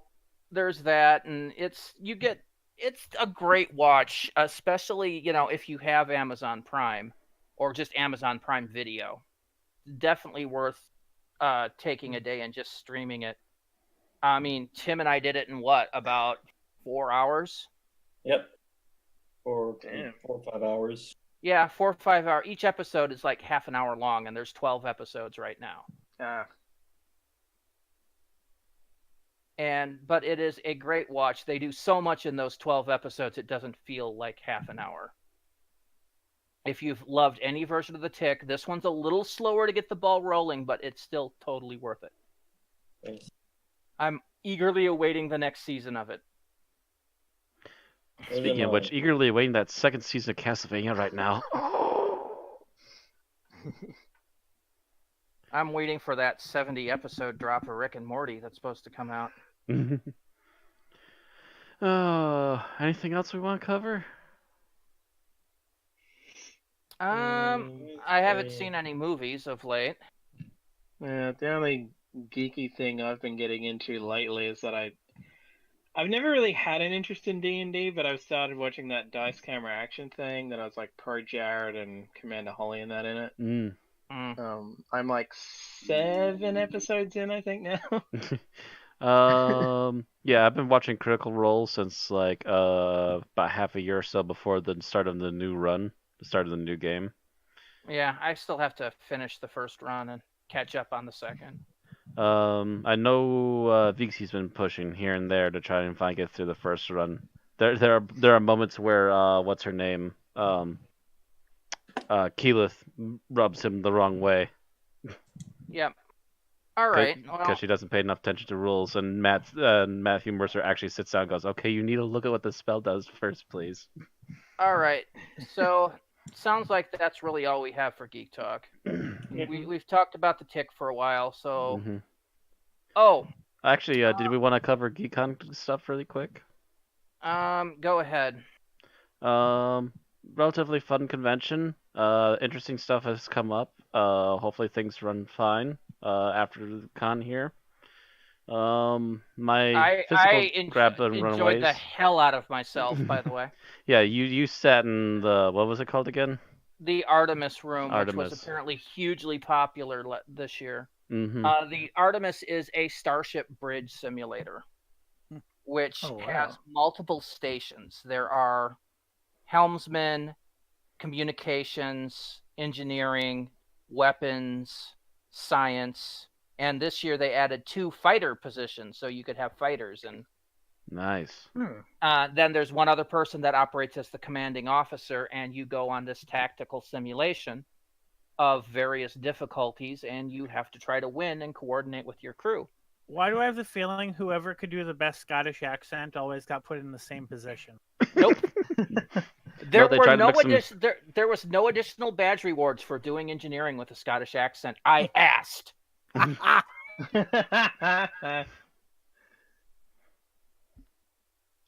there's that, and it's a great watch, especially, if you have Amazon Prime or just Amazon Prime Video. Definitely worth taking a day and just streaming it. I mean, Tim and I did it in about 4 hours? Yep. Or 4 or 5 hours. Yeah, 4 or 5 hours. Each episode is like half an hour long, and there's 12 episodes right now. But it is a great watch. They do so much in those 12 episodes, it doesn't feel like half an hour. If you've loved any version of The Tick, this one's a little slower to get the ball rolling, but it's still totally worth it. Thanks. I'm eagerly awaiting the next season of it. Speaking of which, eagerly awaiting that second season of Castlevania right now. I'm waiting for that 70-episode drop of Rick and Morty that's supposed to come out. Anything else we want to cover? I haven't seen any movies of late. Yeah, the only geeky thing I've been getting into lately is that I've never really had an interest in D&D, but I've started watching that Dice Camera Action thing that I was like pro Jared and Commander Holly and that in it. I'm like 7 episodes in, I think, now. Yeah, I've been watching Critical Role since like about half a year or so before the start of the new run, the start of the new game. Yeah, I still have to finish the first run and catch up on the second. I know Vixi's been pushing here and there to try and get through the first run. There are moments where what's her name? Keyleth rubs him the wrong way. Yep. All right. Because Well, she doesn't pay enough attention to rules, and Matthew Mercer actually sits down and goes, "Okay, you need to look at what the spell does first, please." all right. So, sounds like that's really all we have for Geek Talk. We've talked about the Tick for a while, so... Mhm. Oh, Actually, did we want to cover GeekCon stuff really quick? go ahead. Relatively fun convention. Interesting stuff has come up. Hopefully things run fine after the con here. My physical grab and run enjoyed aways. the hell out of myself, by the way. Yeah, you sat in the, what was it called again? The Artemis room, which Artemis. was apparently hugely popular this year. Mm-hmm. The Artemis is a starship bridge simulator, which has multiple stations. There are helmsmen, communications, engineering, weapons, science, and this year they added 2 fighter positions, so you could have fighters. And Nice. then there's one other person that operates as the commanding officer, and you go on this tactical simulation of various difficulties, and you have to try to win and coordinate with your crew. Why do I have the feeling whoever could do the best Scottish accent always got put in the same position? Nope. No, they tried to mix them- There was no additional badge rewards for doing engineering with a Scottish accent. I asked.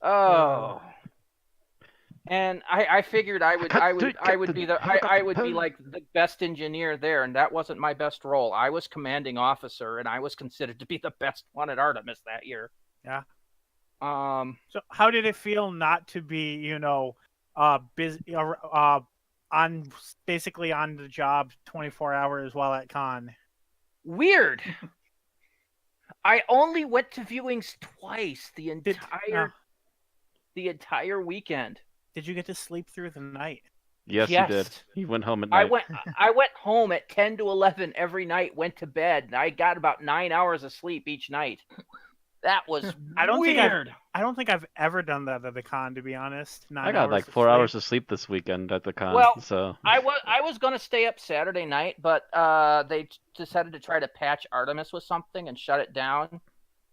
Oh. And I figured I would be like the best engineer there, and that wasn't my best role. I was commanding officer, and I was considered to be the best one at Artemis that year. Yeah. So how did it feel not to be, busy, on basically on the job 24 hours while at con? Weird. I only went to viewings twice the entire weekend. Did you get to sleep through the night? Yes, Yes. he did. He went home at I night. went home at 10 to 11 every night, went to bed, and I got about 9 hours of sleep each night. That was I don't weird. I don't think I've ever done that at the con, to be honest. I got like 4 hours of sleep this weekend at the con. Well, so I was going to stay up Saturday night, but they decided to try to patch Artemis with something and shut it down.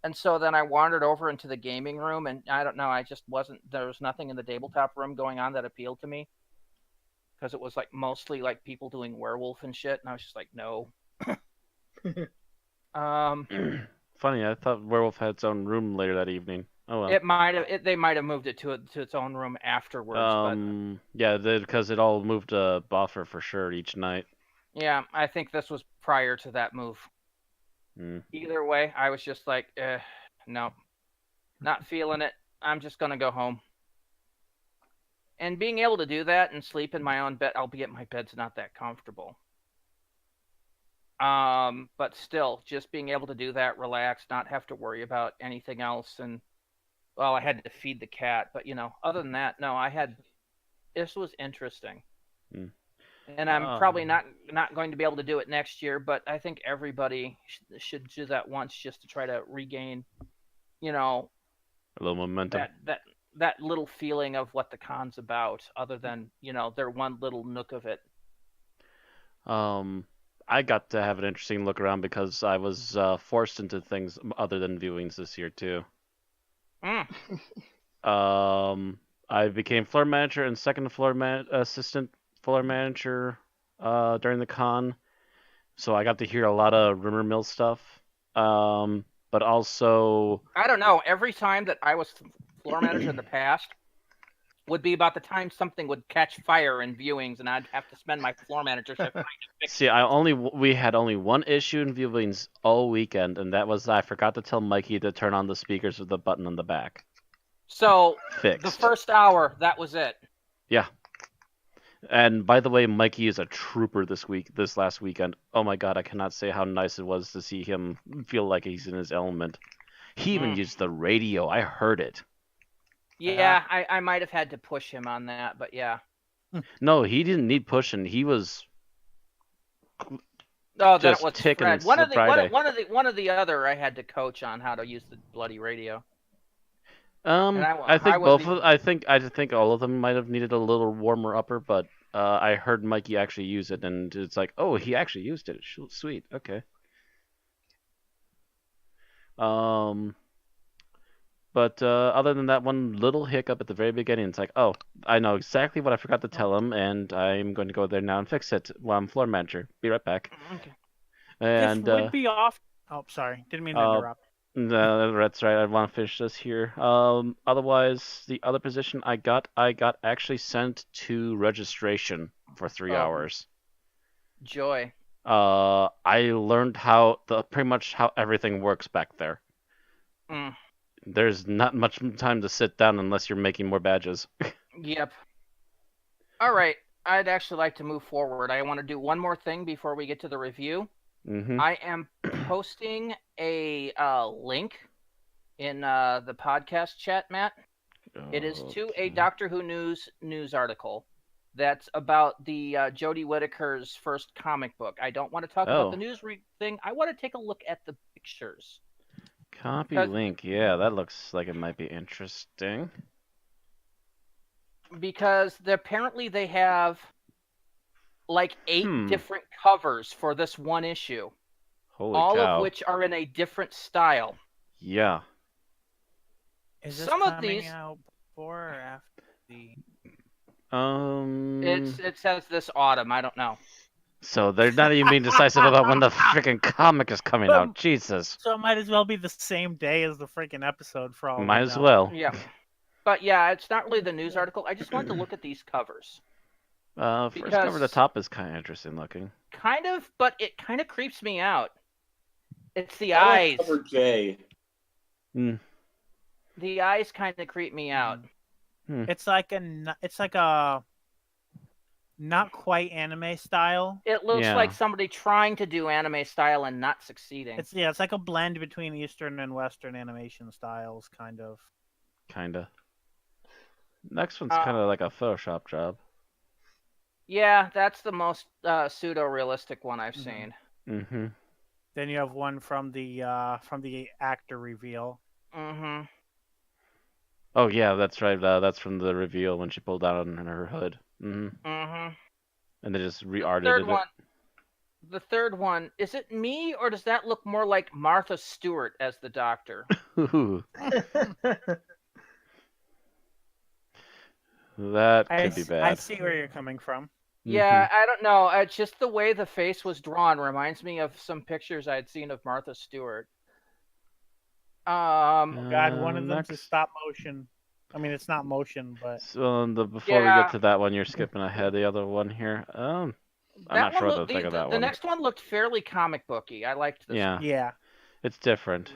And so then I wandered over into the gaming room, and I don't know, I just wasn't, there was nothing in the tabletop room going on that appealed to me. Because it was like mostly like people doing werewolf and shit, and I was just like, no. Funny, I thought Werewolf had its own room later that evening. Oh well. They might have moved it to its own room afterwards. Yeah, because it all moved to buffer for sure each night. Yeah, I think this was prior to that move. Either way, I was just like, no, not feeling it. I'm just gonna go home. And being able to do that and sleep in my own bed, albeit my bed's not that comfortable. But still, just being able to do that, relax, not have to worry about anything else. And, well, I had to feed the cat. But, other than that, no, this was interesting. And I'm probably not going to be able to do it next year, but I think everybody should do that once just to try to regain, a little momentum. That little feeling of what the con's about, other than, their one little nook of it. I got to have an interesting look around because I was forced into things other than viewings this year, too. I became floor manager and second assistant floor manager during the con. So I got to hear a lot of rumor mill stuff. But also... I don't know. Every time that I was floor manager in the past would be about the time something would catch fire in viewings, and I'd have to spend my floor manager shift trying to fix See, we had only one issue in viewings all weekend, and that was I forgot to tell Mikey to turn on the speakers with the button on the back. So, Fixed. The first hour, that was it. Yeah. And by the way, Mikey is a trooper this last weekend. Oh my god, I cannot say how nice it was to see him feel like he's in his element. He even used the radio. I heard it. Yeah, I might have had to push him on that, but yeah. No, he didn't need pushing. He was that was ticking. Fred. One of the other I had to coach on how to use the bloody radio. I think all of them might have needed a little warmer upper, but I heard Mikey actually use it, and it's like, oh, he actually used it. Sweet, okay. But other than that one little hiccup at the very beginning, it's like, oh, I know exactly what I forgot to tell him, and I'm going to go there now and fix it while I'm floor manager. Be right back. Okay. And this would be off. Oh, sorry, didn't mean to interrupt. No, that's right. I want to finish this here. Otherwise, the other position I got actually sent to registration for 3 hours. Joy. I learned pretty much how everything works back there. There's not much time to sit down unless you're making more badges. Yep. All right. I'd actually like to move forward. I want to do one more thing before we get to the review. Mm-hmm. I am posting a link in the podcast chat, Matt. It is to a Doctor Who news article that's about the Jody Whittaker's first comic book. I don't want to talk about the news thing. I want to take a look at the pictures. Copy link. Yeah, that looks like it might be interesting. Because apparently they have like 8 different covers for this one issue. Holy all cow. of which are in a different style. Yeah. Is this Some coming of these out before or after the... It says this autumn. I don't know. So they're not even being decisive about when the freaking comic is coming out. Jesus. So it might as well be the same day as the freaking episode for all we Might as know. well. Yeah. But yeah, it's not really the news article. I just wanted to look at these covers. First cover at the top is kind of interesting looking. Kind of, but it kind of creeps me out. It's the I eyes. like cover J. The eyes kind of creep me out. It's like a not quite anime style. It looks like somebody trying to do anime style and not succeeding. It's like a blend between Eastern and Western animation styles, kind of. Kinda. Next one's kind of like a Photoshop job. Yeah, that's the most pseudo-realistic one I've seen. Mm-hmm. Then you have one from the actor reveal. Mm-hmm. Oh yeah, that's right. That's from the reveal when she pulled out on her hood. Mm-hmm. Mm-hmm. And they just The re-arted third it. one. The third one. Is it me or does that look more like Martha Stewart as the Doctor? Ooh, that I could be I bad. see where you're coming from. Yeah, I don't know. Just the way the face was drawn reminds me of some pictures I'd seen of Martha Stewart. Oh God, one of them's a Next. stop motion. I mean, it's not motion, but So before we Yeah. get to that one, you're skipping ahead. The other one here. I'm That not one sure what to looked. think of that The one. next one looked fairly comic booky. I liked this. Yeah, One. yeah. it's different.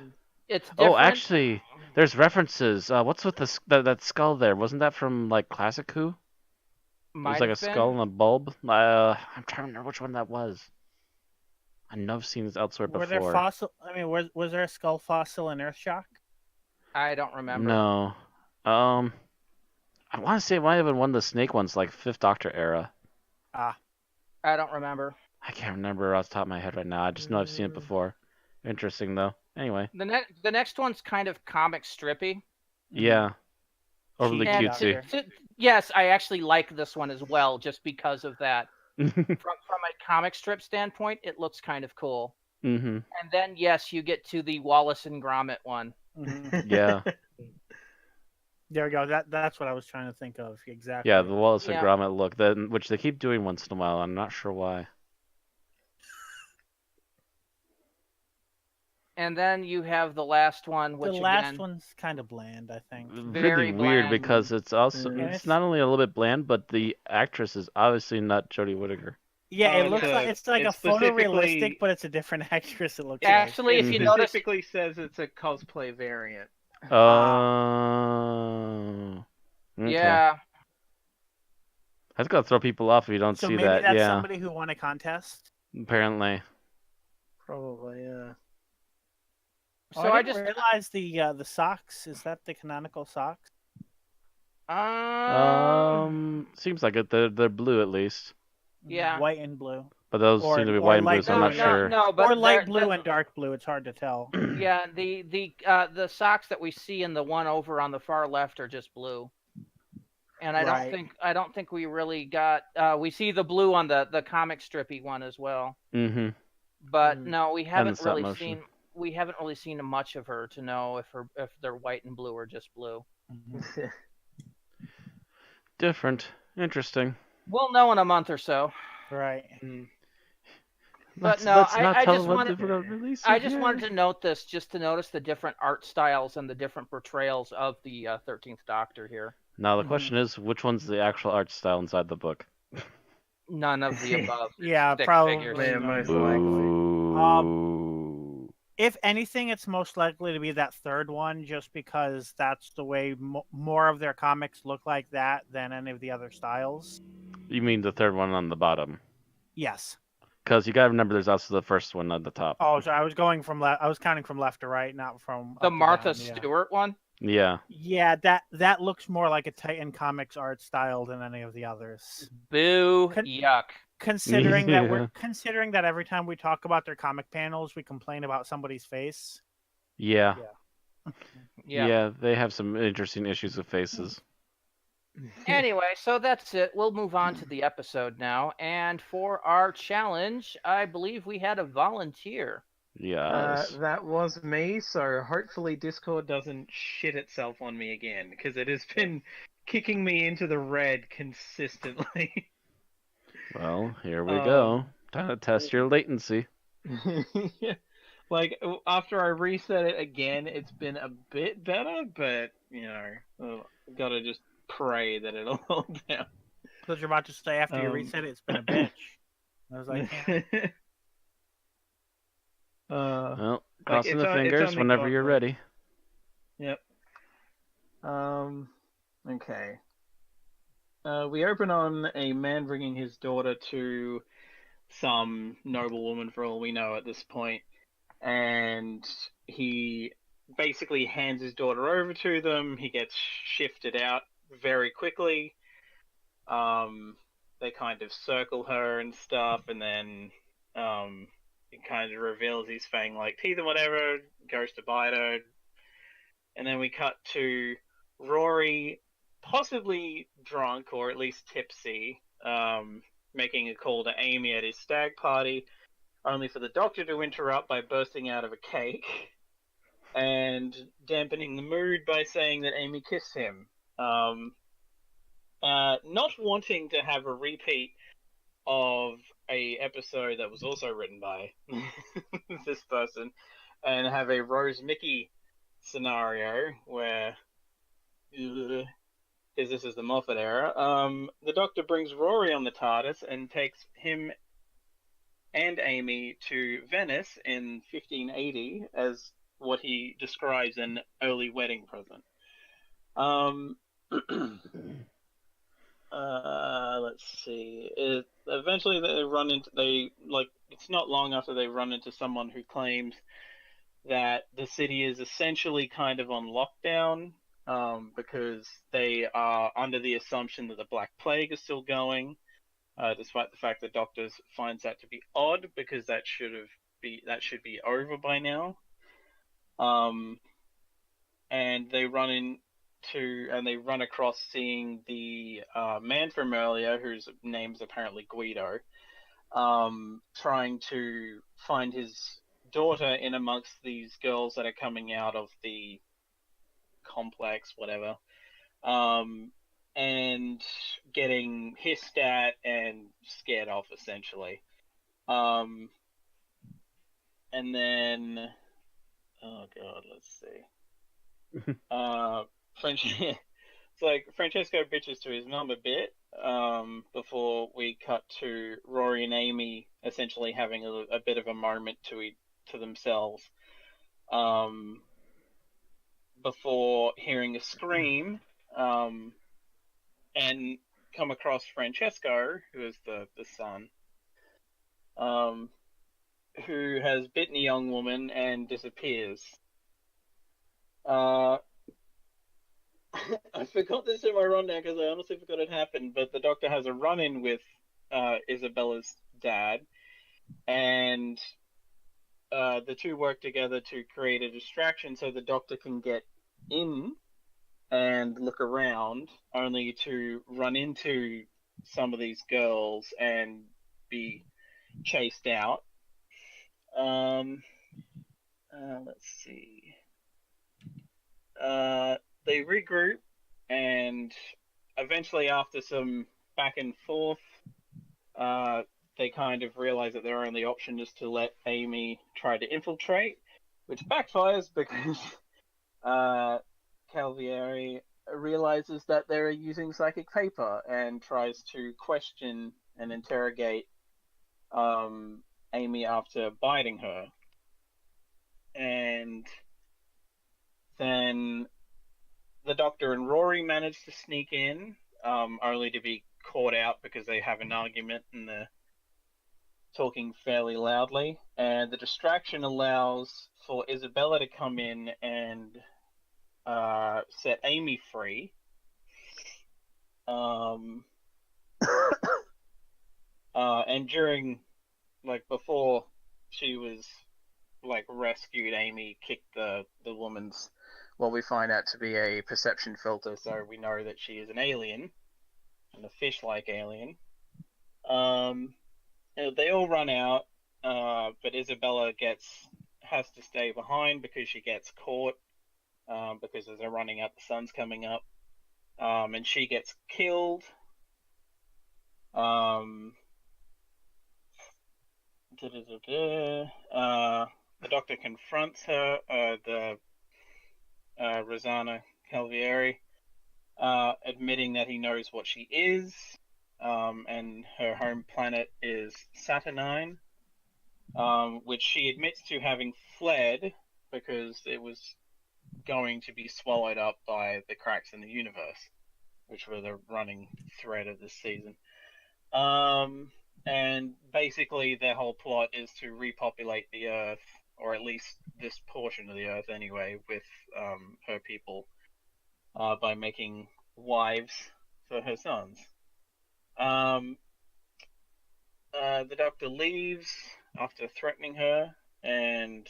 It's different. Oh, actually, there's references. What's with that skull there? Wasn't that from like Classic Who? It Might was like a have been. skull and a bulb. I'm trying to remember which one that was. I know I've seen this elsewhere Were before. there fossil? I mean, was there a skull fossil in Earthshock? I don't remember. No. I want to say it might have been one of the snake ones, like Fifth Doctor era. Ah, I don't remember. I can't remember off the top of my head right now. I just know I've seen it before. Interesting though. Anyway. The next one's kind of comic strippy. Yeah. Overly Cheap cutesy. Doctor. Yes, I actually like this one as well, just because of that. From a comic strip standpoint, it looks kind of cool. Mm-hmm. And then yes, you get to the Wallace and Gromit one. Mhm. Yeah. There we go. That's what I was trying to think of exactly. Yeah, the Wallace and Yeah. Gromit look, which they keep doing once in a while. I'm not sure why. And then you have the last one, which the last again, one's kind of bland, I think. Very Really weird bland. because it's also Mhm. it's not only a little bit bland, but the actress is obviously not Jodie Whittaker. Yeah, Oh, it looks it's like a- it's like it's a photorealistic, specifically- but it's a different actress. It looks Actually, It if you notice, specifically says it's a cosplay variant. Oh. Okay. yeah, That's gonna throw people off if you don't like. So see maybe that. that's Yeah. somebody who won a contest. Apparently. Probably, yeah. Oh, so I I didn't just realize the socks. Is that the canonical socks? Seems like it. They're blue at least. Yeah. White and blue. But those Or- seem to be or white and blue, light so I'm no, not blue. sure. no, but Or light they're- blue and dark blue. It's hard to tell. Yeah, the socks that we see in the one over on the far left are just blue. And I Right. don't think we really got we see the blue on the comic strippy one as well. Mm-hmm. But Mm. no, we the haven't stop really motion. seen much of her to know if they're white and blue or just blue. Mhm. Different. Interesting. We'll know in a month or so. Right. But Let's no, not I tell just them wanted- when they're gonna release it. I just yeah. wanted to note this just to notice the different art styles and the different portrayals of the 13th Doctor here. Now the Mhm. question is, which one's the actual art style inside the book? None of the above. Yeah, Stick probably. figures. Yeah, most likely. Ooh. If anything, it's most likely to be that third one, just because that's the way more of their comics look like that than any of the other styles. You mean the third one on the bottom? Yes. Because you gotta remember, there's also the first one at the top. Oh, so I was going from left. I was counting from left to right, not from The up to Martha down, yeah. Stewart one. Yeah. Yeah, that looks more like a Titan Comics art style than any of the others. Boo! Con- Yuck! Considering that Yeah. considering that every time we talk about their comic panels, we complain about somebody's face. Yeah. Yeah. Yeah, they have some interesting issues with faces. Anyway, so that's it. We'll move on to the episode now. And for our challenge, I believe we had a volunteer. Yes. That was me, so hopefully Discord doesn't shit itself on me again, because it has been kicking me into the red consistently. Well, here we go. Time to test your latency. Yeah. Like, after I reset it again, it's been a bit better, but, gotta just pray that it'll hold down. Because you're about to say after you reset it, it's been a bitch. I was like, yeah. Well, crossing it's the on- it's fingers on the whenever clock, you're though. ready. Yep. Okay. We open on a man bringing his daughter to some noblewoman, for all we know at this point, and he basically hands his daughter over to them. He gets shifted out very quickly. they kind of circle her and stuff, and then it kind of reveals his fang-like teeth and whatever, goes to bite her, and then we cut to Rory, possibly drunk or at least tipsy, making a call to Amy at his stag party, only for the Doctor to interrupt by bursting out of a cake and dampening the mood by saying that Amy kissed him. Not wanting to have a repeat of a episode that was also written by this person, and have a Rose Mickey scenario where, because this is the Moffat era, the Doctor brings Rory on the TARDIS and takes him and Amy to Venice in 1580 as what he describes an early wedding present. Let's see. Eventually they run into, it's not long after they run into someone who claims that the city is essentially kind of on lockdown, because they are under the assumption that the Black Plague is still going, despite the fact that Doctor finds that to be odd, because that should be over by now. And they run across seeing the man from earlier, whose name's apparently Guido, trying to find his daughter in amongst these girls that are coming out of the complex, whatever, and getting hissed at and scared off, essentially. And then, oh god, let's see. It's like Francesco bitches to his mum a bit, before we cut to Rory and Amy essentially having a bit of a moment to themselves, before hearing a scream, and come across Francesco, who is the son, who has bitten a young woman and disappears. I forgot this in my rundown because I honestly forgot it happened, but the Doctor has a run-in with Isabella's dad, and the two work together to create a distraction so the Doctor can get in and look around, only to run into some of these girls and be chased out. Let's see. They regroup, and eventually, after some back and forth, they kind of realize that their only option is to let Amy try to infiltrate, which backfires because Calvieri realizes that they're using psychic paper and tries to question and interrogate Amy after biting her. And then the Doctor and Rory manage to sneak in, only to be caught out because they have an argument and they're talking fairly loudly. And the distraction allows for Isabella to come in and set Amy free. And during, before she was, rescued, Amy kicked the woman's, what we find out to be a perception filter, so we know that she is an alien, and a fish-like alien. They all run out, but Isabella has to stay behind because she gets caught, because as they're running out, the sun's coming up, and she gets killed. The Doctor confronts her, Rosanna Calvieri, admitting that he knows what she is, and her home planet is Saturnine, which she admits to having fled because it was going to be swallowed up by the cracks in the universe, which were the running thread of this season. And basically their whole plot is to repopulate the Earth, or at least this portion of the Earth anyway, with her people, by making wives for her sons. the doctor leaves after threatening her, and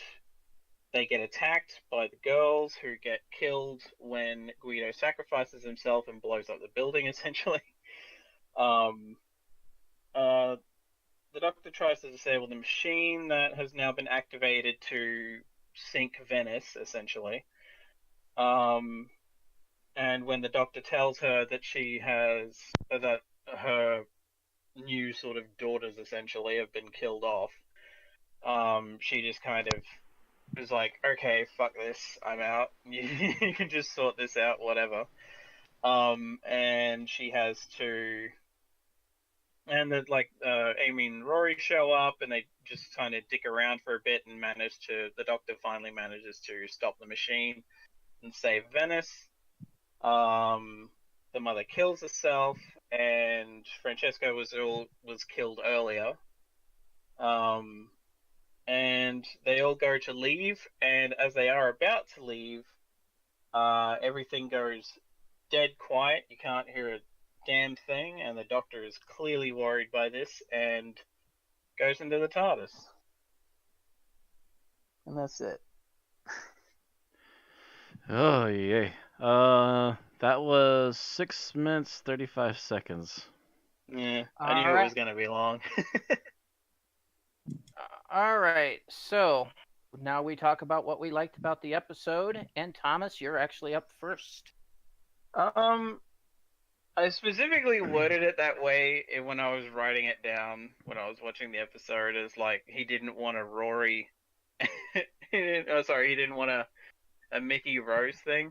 they get attacked by the girls, who get killed when Guido sacrifices himself and blows up the building, essentially. The doctor tries to disable the machine that has now been activated to sink Venice, essentially. And when the doctor tells her that that her new sort of daughters, essentially, have been killed off, she just kind of is like, okay, fuck this, I'm out. You can just sort this out, whatever. And she has to... And then, Amy and Rory show up, and they just kind of dick around for a bit and the doctor finally manages to stop the machine and save Venice. The mother kills herself, and Francesco was killed earlier. And they all go to leave, and as they are about to leave, everything goes dead quiet. You can't hear a damn thing, and the doctor is clearly worried by this and goes into the TARDIS. And that's it. Oh, yay. That was 6 minutes, 35 seconds. Yeah, I knew it was going to be long. All right, so now we talk about what we liked about the episode, and Thomas, you're actually up first. I specifically worded it that way when I was writing it down when I was watching the episode, as like he didn't want a Rory. He didn't want a Mickey Rose thing.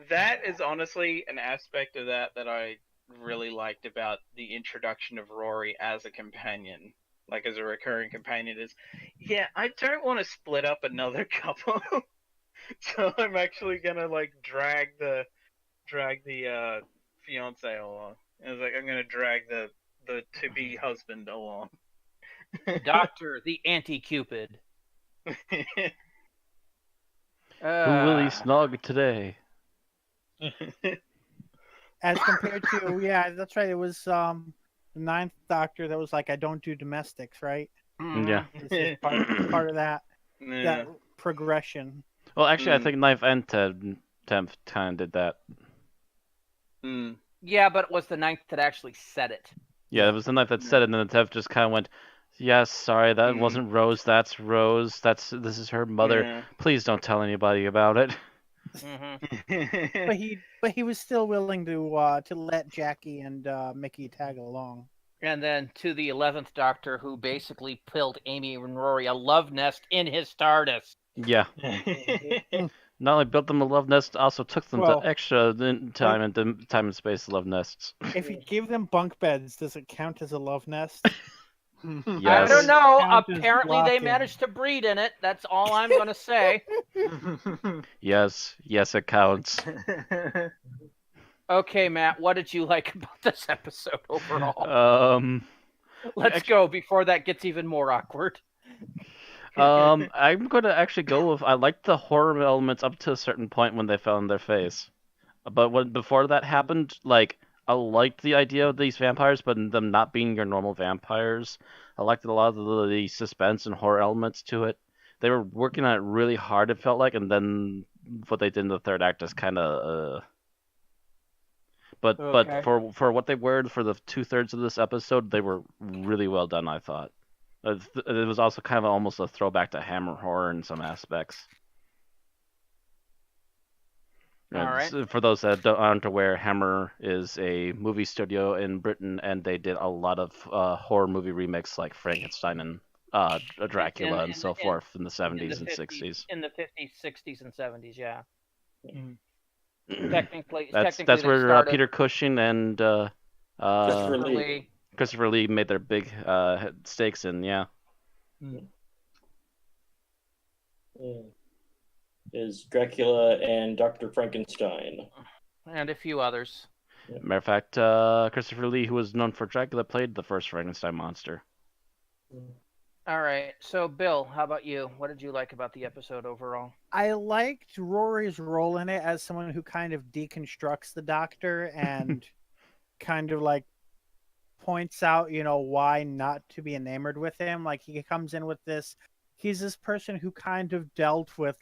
That is honestly an aspect of that I really liked about the introduction of Rory as a companion, like as a recurring companion. Is I don't want to split up another couple, so I'm actually gonna drag the fiance along. I was like, I'm gonna drag the to-be husband along. Doctor, the anti-Cupid. Who will he snog today? As compared to, that's right, it was the Ninth Doctor that was like, I don't do domestics, right? Yeah. This is part of that progression. Well, actually, I think Ninth and 10th kind of did that. Yeah, but it was the Ninth that actually said it. Yeah, it was the Ninth that said it, and then the 10th just kind of went, yes, sorry, that wasn't Rose, that's Rose, this is her mother. Yeah. Please don't tell anybody about it. But he was still willing to let Jackie and Mickey tag along. And then to the 11th Doctor, who basically built Amy and Rory a love nest in his TARDIS. Yeah. Not only built them a love nest, also took them to extra time and space love nests. If you give them bunk beds, does it count as a love nest? Yes. I don't know. Count as Apparently, they blocking. managed to breed in it. That's all I'm going to say. Yes, it counts. Okay, Matt, what did you like about this episode overall? Let's go before that gets even more awkward. I'm going to actually go with, I liked the horror elements up to a certain point when they fell on their face. But before that happened, I liked the idea of these vampires, but them not being your normal vampires. I liked a lot of the suspense and horror elements to it. They were working on it really hard, it felt like, and then what they did in the third act is kind of... But for what they were for the 2/3 of this episode, they were really well done, I thought. It was also kind of almost a throwback to Hammer horror in some aspects. All right. For those that aren't aware, Hammer is a movie studio in Britain, and they did a lot of horror movie remakes like Frankenstein and Dracula and so forth in the 70s and 60s. In the 50s, 60s, and 70s, yeah. Technically, that's they where started... Peter Cushing and Christopher Lee made their big stakes in, yeah. Is Dracula and Dr. Frankenstein. And a few others. Matter of fact, Christopher Lee, who was known for Dracula, played the first Frankenstein monster. All right. So, Bill, how about you? What did you like about the episode overall? I liked Rory's role in it as someone who kind of deconstructs the Doctor and kind of points out, why not to be enamored with him. Like, he comes in with this. He's this person who kind of dealt with,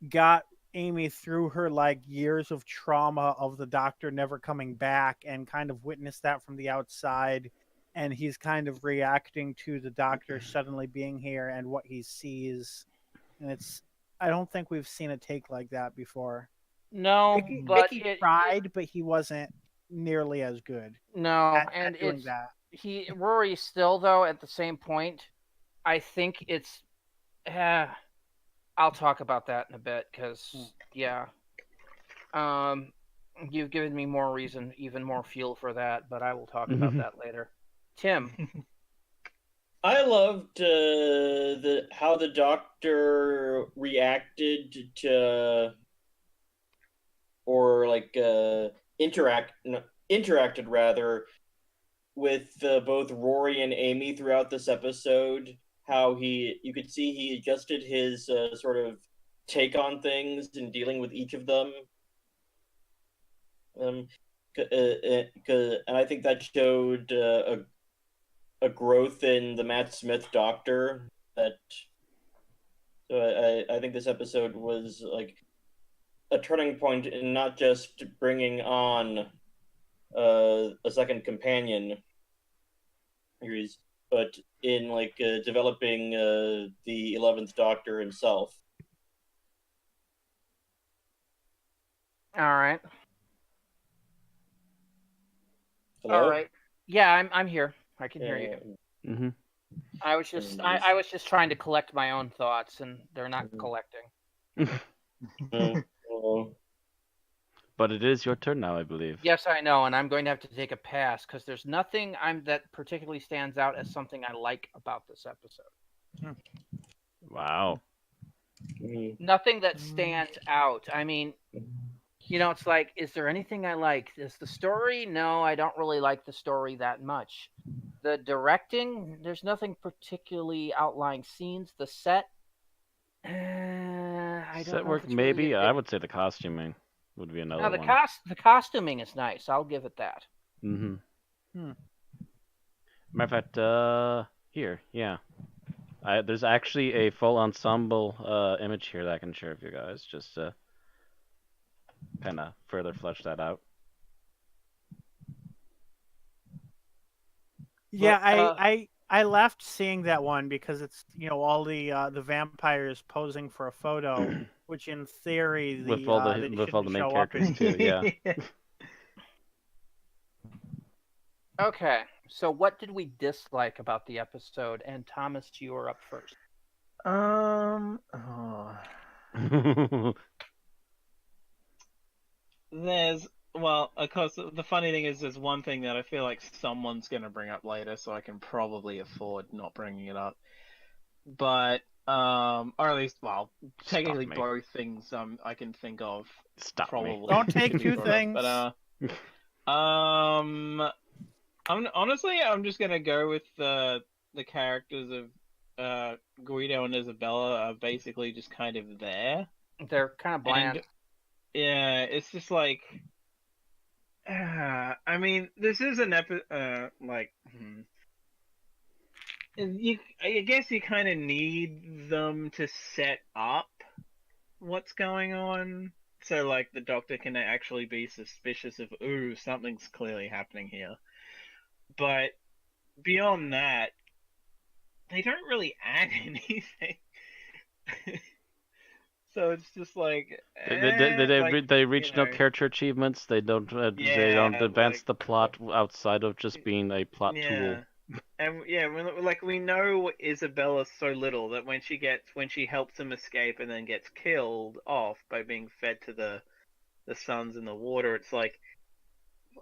got Amy through her, years of trauma of the Doctor never coming back and kind of witnessed that from the outside. And he's kind of reacting to the Doctor suddenly being here and what he sees. And I don't think we've seen a take like that before. No, but Mickey tried, but he wasn't nearly as good. No, at doing that. Rory still, though, at the same point, I think it's. I'll talk about that in a bit because you've given me more reason, even more fuel for that, but I will talk about that later. Tim. I loved how the Doctor reacted to, or interacted rather, with both Rory and Amy throughout this episode. How you could see he adjusted his sort of take on things in dealing with each of them. And I think that showed a growth in the Matt Smith Doctor. I think this episode was a turning point in not just bringing on a second companion series, but in developing the 11th Doctor himself. All right. Hello? All right. Yeah, I'm here. I can hear you. Mm-hmm. I was just trying to collect my own thoughts, and they're not collecting. But it is your turn now, I believe. Yes, I know, and I'm going to have to take a pass because there's nothing that particularly stands out as something I like about this episode. Wow. Nothing that stands out. I mean, it's like, is there anything I like? Is the story? No, I don't really like the story that much. The directing, there's nothing particularly outlying scenes. The set, I don't Set know. work, maybe. I would say the costuming would be another one. The costuming is nice. I'll give it that. Mm-hmm. Matter of fact, here, yeah. There's actually a full ensemble image here that I can share with you guys, just to kind of further flesh that out. Yeah, I left seeing that one because it's all the vampires posing for a photo, which in theory with all the main characters too. Yeah. Okay, so what did we dislike about the episode? And Thomas, you are up first. Of course, the funny thing is, there's one thing that I feel like someone's going to bring up later, so I can probably afford not bringing it up. But, or at least, technically both things I can think of. Probably. Don't take two things. But, I'm just going to go with the characters of Guido and Isabella are basically just kind of there. They're kind of bland. And, yeah, it's just like... I mean, this is an episode, I guess you kind of need them to set up what's going on, so, the Doctor can actually be suspicious of, ooh, something's clearly happening here. But beyond that, they don't really add anything. So it's just they reach no character achievements. They don't advance the plot outside of just being a plot tool. And we know Isabella so little that when she helps him escape and then gets killed off by being fed to the suns in the water, it's like,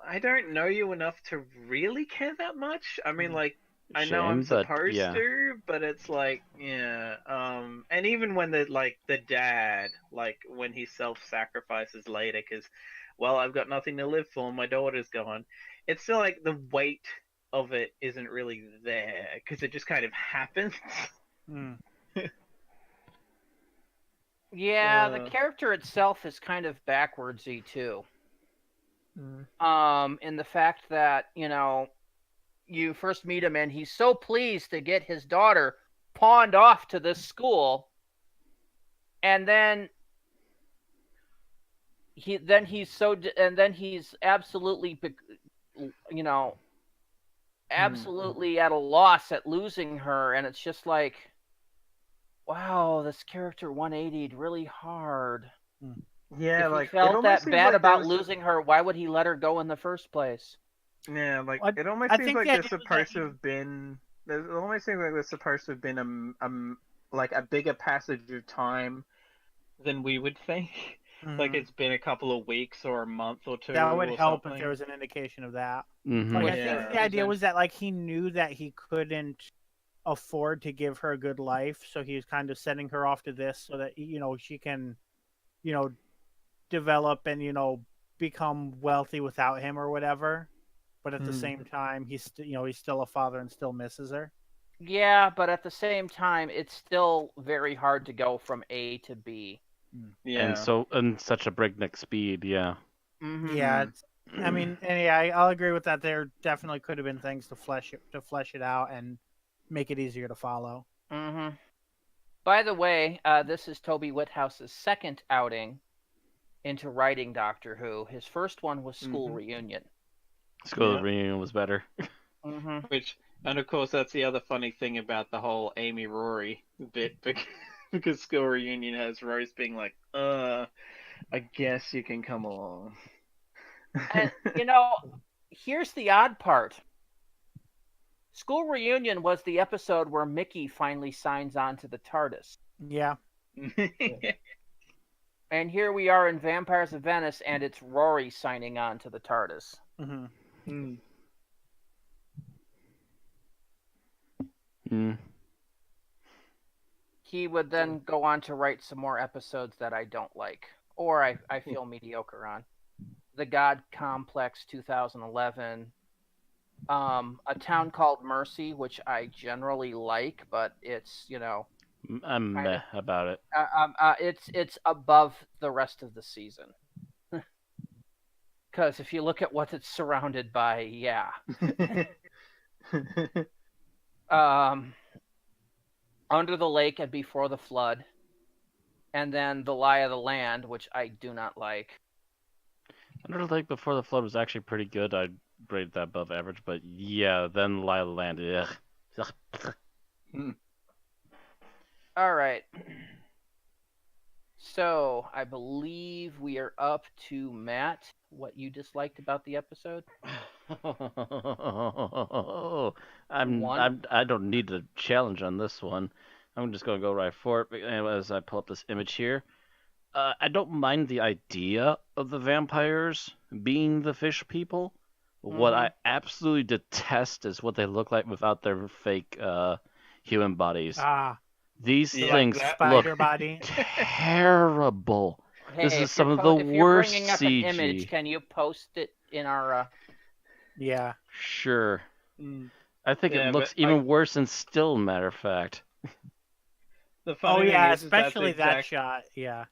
I don't know you enough to really care that much. I mean, I know I'm supposed to, but it's and even when the dad, when he self-sacrifices later, because, I've got nothing to live for, my daughter's gone, it's still the weight of it isn't really there, because it just kind of happens. Yeah, the character itself is kind of backwardsy, too. In the fact that, you first meet him, and he's so pleased to get his daughter pawned off to this school, and then he's absolutely, absolutely at a loss at losing her, and it's just like, wow, this character 180'd really hard. Yeah, if he like felt that bad about losing her, why would he let her go in the first place? Yeah, like Well, it almost I seems think like the there's idea was supposed that to have been. It almost seems like there's supposed to have been like a bigger passage of time than we would think. Like it's been a couple of weeks or a month or two. That would or help something. if there was an indication of that. Mhm. Like, I Yeah. think the idea was that like he knew that he couldn't afford to give her a good life, so he was kind of sending her off to this so that she can, develop and become wealthy without him or whatever. But at the same time, he's he's still a father and still misses her. Yeah, but at the same time, it's still very hard to go from A to B. Yeah. And such a breakneck speed, yeah. Mm-hmm. Yeah, I mean, and yeah, I'll agree with that. There definitely could have been things to flesh it out and make it easier to follow. Mm-hmm. By the way, this is Toby Whithouse's second outing into writing Doctor Who. His first one was School Reunion. School Reunion was better. Mm-hmm. And of course, that's the other funny thing about the whole Amy Rory bit, because School Reunion has Rose being like, I guess you can come along. And, here's the odd part. School Reunion was the episode where Mickey finally signs on to the TARDIS. Yeah. And here we are in Vampires of Venice, and it's Rory signing on to the TARDIS. Mm-hmm. He would then go on to write some more episodes that I don't like, or I feel mediocre on. The God Complex 2011, A Town Called Mercy, which I generally like, but it's, I'm meh about it. it's above the rest of the season. Because if you look at what it's surrounded by, yeah. Under the Lake and Before the Flood, and then The Lie of the Land, which I do not like. Under the Lake Before the Flood was actually pretty good. I'd rate that above average, but yeah, then Lie of the Land. Ugh. All right. So I believe we are up to Matt. What you disliked about the episode? I don't need a challenge on this one. I'm just gonna go right for it as I pull up this image here. I don't mind the idea of the vampires being the fish people. What I absolutely detest is what they look like without their fake human bodies. These things look terrible. Hey, this is some of the worst bringing up CG. an image, can you post it in our? Yeah. Sure. I think it looks even worse in still. Matter of fact. The funny thing is especially that shot. Yeah.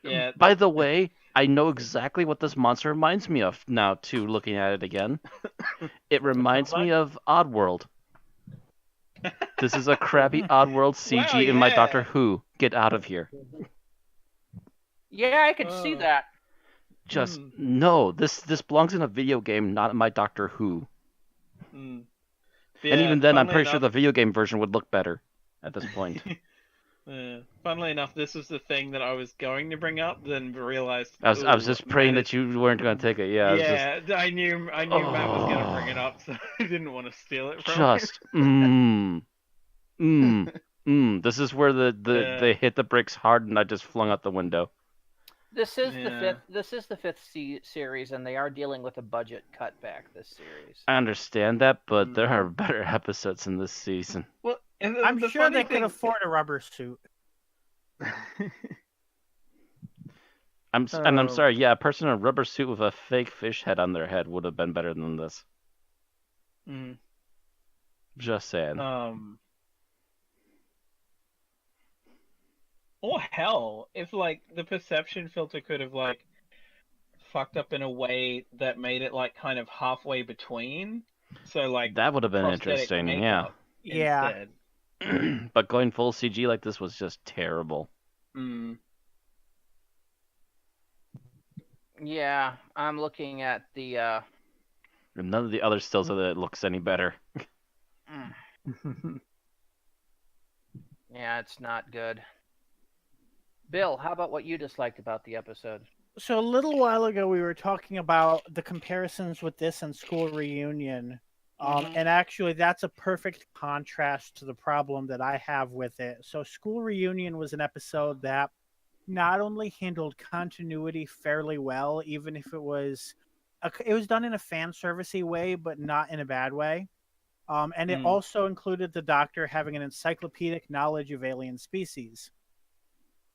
Yeah. By the way, I know exactly what this monster reminds me of now. Too, looking at it again, it reminds me of Oddworld. This is a crappy Oddworld CG in my Doctor Who. Get out of here. Yeah, I can see that. Just no. This belongs in a video game, not in my Doctor Who. Yeah, and even then, I'm pretty sure the video game version would look better at this point. Funnily enough, this was the thing that I was going to bring up, then realized I was just praying that you weren't going to take it. Yeah. I knew Matt was going to bring it up, so I didn't want to steal it from him. This is where they hit the bricks hard, and I just flung out the window. This is the fifth. This is the fifth series, and they are dealing with a budget cutback this series. I understand that, but there are better episodes in this season. Well, I'm sure they could afford a rubber suit. I'm sorry. Yeah, a person in a rubber suit with a fake fish head on their head would have been better than this. Just saying. Or hell, if like the perception filter could have like fucked up in a way that made it like kind of halfway between. So like That would have been prosthetic interesting, yeah. makeup Yeah. instead. But going full CG like this was just terrible. Mm. Yeah, I'm looking at the. And none of the other stills of it looks any better. Yeah, it's not good. Bill, how about what you disliked about the episode? So a little while ago, we were talking about the comparisons with this and School Reunion. And actually, that's a perfect contrast to the problem that I have with it. So School Reunion was an episode that not only handled continuity fairly well, even if it was done in a fan servicey way, but not in a bad way. And it also included the Doctor having an encyclopedic knowledge of alien species.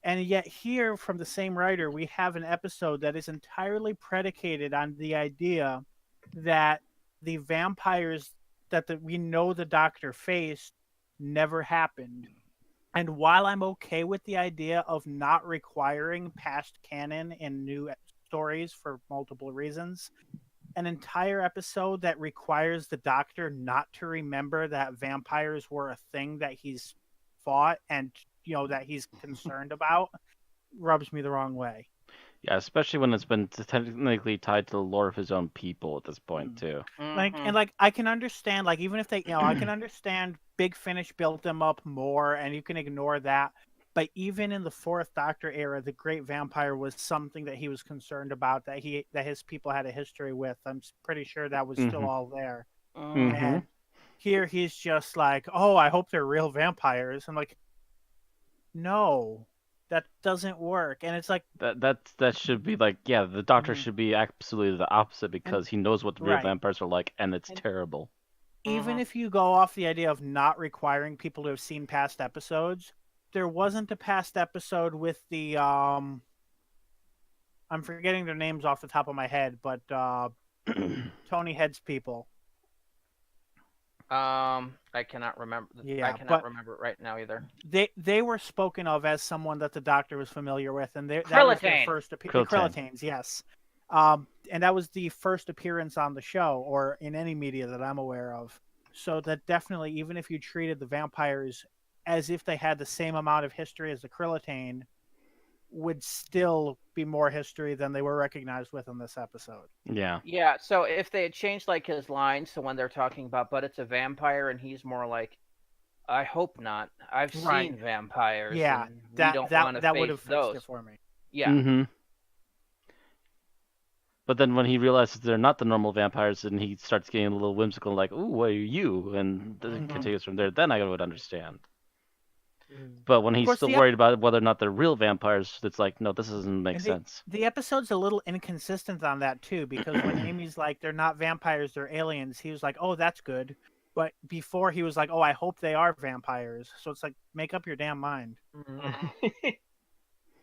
And yet here, from the same writer, we have an episode that is entirely predicated on the idea that the vampires that we know the Doctor faced never happened. And while I'm okay with the idea of not requiring past canon in new stories for multiple reasons, an entire episode that requires the Doctor not to remember that vampires were a thing that he's fought and that he's concerned about rubs me the wrong way. Yeah, especially when it's been technically tied to the lore of his own people at this point too. I can understand, like, even if they, I can understand Big Finish built them up more, and you can ignore that. But even in the Fourth Doctor era, the Great Vampire was something that he was concerned about, that his people had a history with. I'm pretty sure that was still all there. And here he's just like, oh, I hope they're real vampires. I'm like, no, that doesn't work. And it's like that should be like, yeah, the Doctor should be absolutely the opposite because he knows what the real vampires are like, and it's terrible. Even if you go off the idea of not requiring people to have seen past episodes, there wasn't a past episode with the I'm forgetting their names off the top of my head, but Tony Head's people. I cannot remember. I cannot remember it right now either. They were spoken of as someone that the Doctor was familiar with, and that was their first appearance. Krillitanes, yes. And that was the first appearance on the show or in any media that I'm aware of. So that definitely, even if you treated the vampires as if they had the same amount of history as the Krillatane, would still be more history than they were recognized with in this episode. Yeah. Yeah, so if they had changed like his lines, so when they're talking about, but it's a vampire, and he's more like, I hope not. I've seen vampires. Yeah, and that would have fixed it for me. Yeah. But then when he realizes they're not the normal vampires, and he starts getting a little whimsical, like, "Ooh, what are you?" and it continues from there. Then I would understand. But when he's still worried about whether or not they're real vampires, it's like, no, this doesn't make sense. The episode's a little inconsistent on that, too, because when Amy's like, they're not vampires, they're aliens, he was like, oh, that's good. But before he was like, oh, I hope they are vampires. So it's like, make up your damn mind.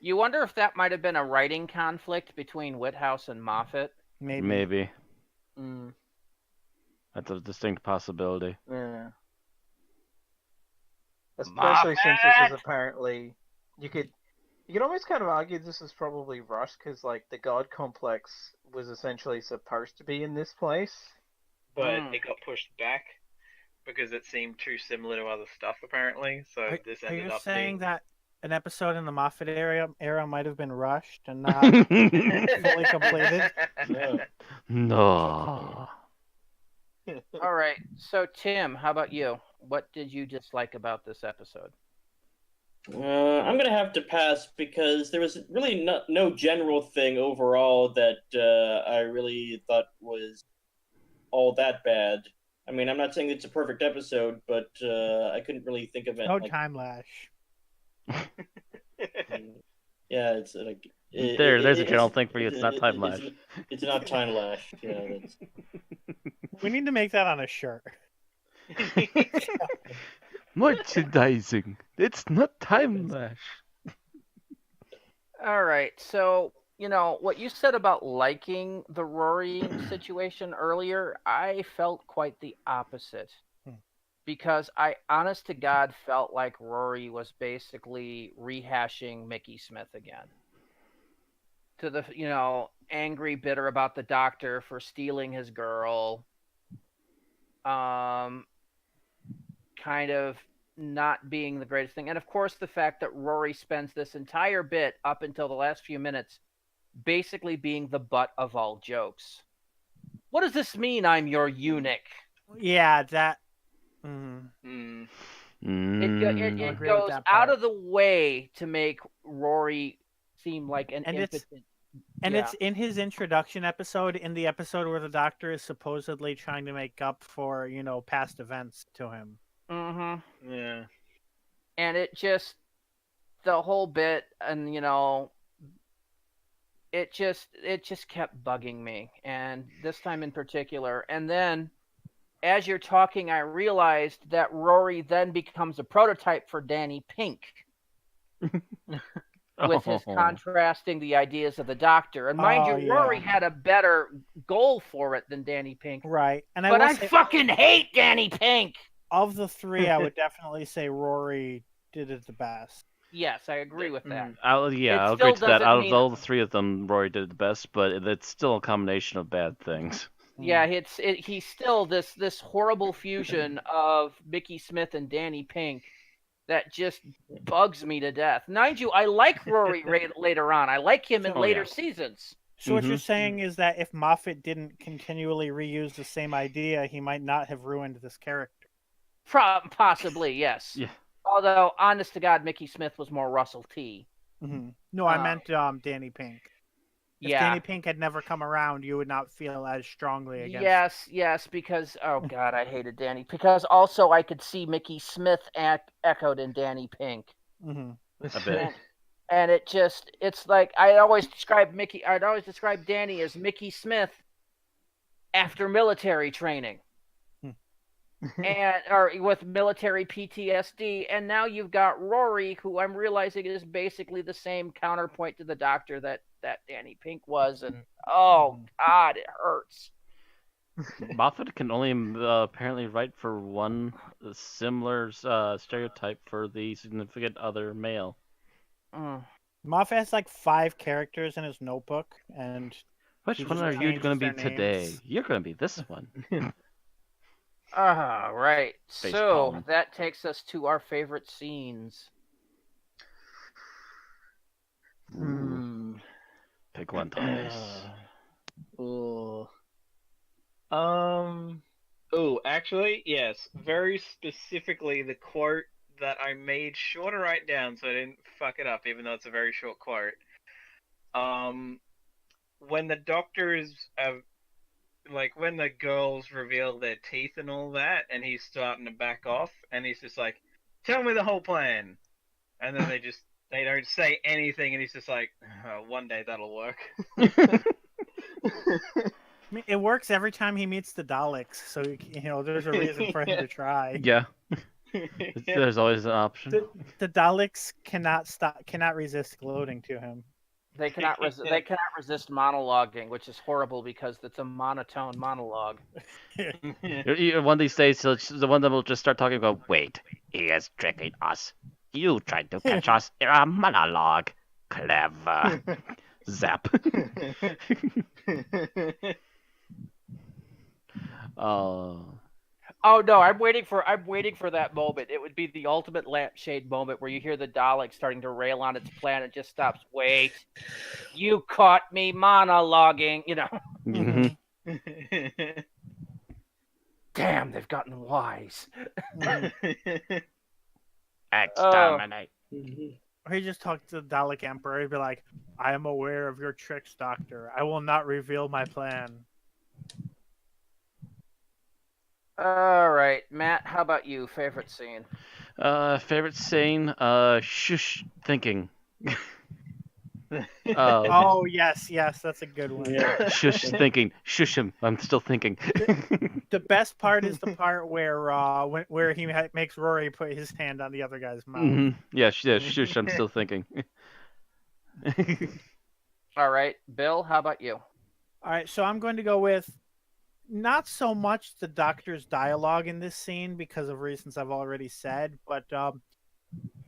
You wonder if that might have been a writing conflict between Whithouse and Moffat? Maybe. That's a distinct possibility. Yeah. Especially since this is apparently, you could almost kind of argue this is probably rushed because like the God complex was essentially supposed to be in this place, but it got pushed back because it seemed too similar to other stuff apparently. So this ended up saying that an episode in the Moffat era might have been rushed and not fully completed. No. All right. So, Tim, how about you? What did you dislike about this episode? I'm going to have to pass because there was really no general thing overall that I really thought was all that bad. I mean, I'm not saying it's a perfect episode, but I couldn't really think of it. No time lash. Yeah, it's like... There's a general thing for you. It's not time lash. It's not time lash. Yeah, we need to make that on a shirt. Merchandising. It's not time lash. All right. So, what you said about liking the Rory situation earlier, I felt quite the opposite. Because I, honest to God, felt like Rory was basically rehashing Mickey Smith again. to the angry, bitter about the doctor for stealing his girl. Kind of not being the greatest thing. And of course, the fact that Rory spends this entire bit up until the last few minutes basically being the butt of all jokes. What does this mean, I'm your eunuch? Yeah, that. It goes out of the way to make Rory seem like an impotent. It's in his introduction episode, in the episode where the doctor is supposedly trying to make up for, past events to him. Mm-hmm. Yeah. And it just, the whole bit, and it just kept bugging me, and this time in particular. And then, as you're talking, I realized that Rory then becomes a prototype for Danny Pink. With his contrasting the ideas of the doctor. And mind you, Rory had a better goal for it than Danny Pink. Right. But I fucking hate Danny Pink! Of the three, I would definitely say Rory did it the best. Yes, I agree with that. I'll agree to that. Out of all the three of them, Rory did it the best, but it's still a combination of bad things. Yeah, he's still this horrible fusion of Mickey Smith and Danny Pink that just bugs me to death. Mind you, I like Rory later on. I like him in later seasons. So what you're saying is that if Moffat didn't continually reuse the same idea, he might not have ruined this character. Possibly, yes. Yeah. Although, honest to God, Mickey Smith was more Russell T. Mm-hmm. No, I meant Danny Pink. If Danny Pink had never come around, you would not feel as strongly against Yes, because, oh God, I hated Danny. Because also I could see Mickey Smith echoed in Danny Pink. Mm-hmm. A bit. And it's like, I'd always describe Danny as Mickey Smith after military training. or with military PTSD, and now you've got Rory, who I'm realizing is basically the same counterpoint to the doctor that Danny Pink was, and oh God, it hurts. Moffat can only apparently write for one similar stereotype for the significant other male. Moffat has like 5 characters in his notebook, and which one are you going to be today? You're going to be this one. Right. So that takes us to our favorite scenes. Pick one, Thomas. Actually, yes. Very specifically, the quote that I made sure to write down so I didn't fuck it up, even though it's a very short quote. When the doctors when the girls reveal their teeth and all that, and he's starting to back off, and he's just like, "Tell me the whole plan," and then they don't say anything, and he's just like, "One day that'll work." I mean, it works every time he meets the Daleks, so there's a reason for him to try. Yeah, there's always an option. The Daleks cannot resist gloating to him. They cannot resist monologuing, which is horrible because it's a monotone monologue. One of these days, the one that will just start talking about, "Wait, he is tricking us. You tried to catch us in a monologue. Clever." Zap. Oh no, I'm waiting for that moment. It would be the ultimate lampshade moment where you hear the Dalek starting to rail on its plan and just stops. Wait, you caught me monologuing, Mm-hmm. Damn, they've gotten wise. Exterminate. Or he just talked to the Dalek Emperor. He'd be like, "I am aware of your tricks, Doctor. I will not reveal my plan." All right, Matt, how about you? Favorite scene? Favorite scene? Shush thinking. Oh, yes, that's a good one. Yeah. Shush thinking. Shush him. I'm still thinking. The best part is the part where he makes Rory put his hand on the other guy's mouth. Mm-hmm. Yeah, shush, I'm still thinking. All right, Bill, how about you? All right, so I'm going to go with not so much the Doctor's dialogue in this scene because of reasons I've already said, but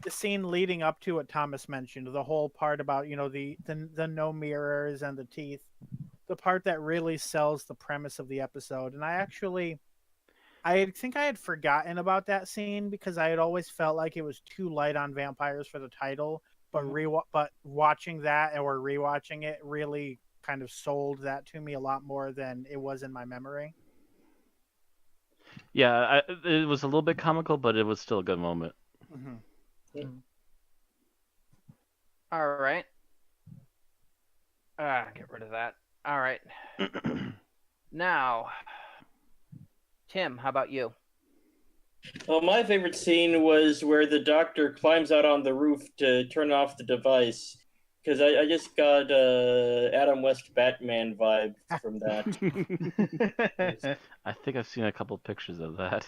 the scene leading up to what Thomas mentioned, the whole part about, you know, the no mirrors and the teeth, the part that really sells the premise of the episode. And I think I had forgotten about that scene because I had always felt like it was too light on vampires for the title. But but watching that or rewatching it really kind of sold that to me a lot more than it was in my memory. Yeah, it was a little bit comical, but it was still a good moment. All right. Get rid of that. All right. Now, Tim, how about you? Well, my favorite scene was where the doctor climbs out on the roof to turn off the device, because I just got Adam West Batman vibe from that. I think I've seen a couple pictures of that.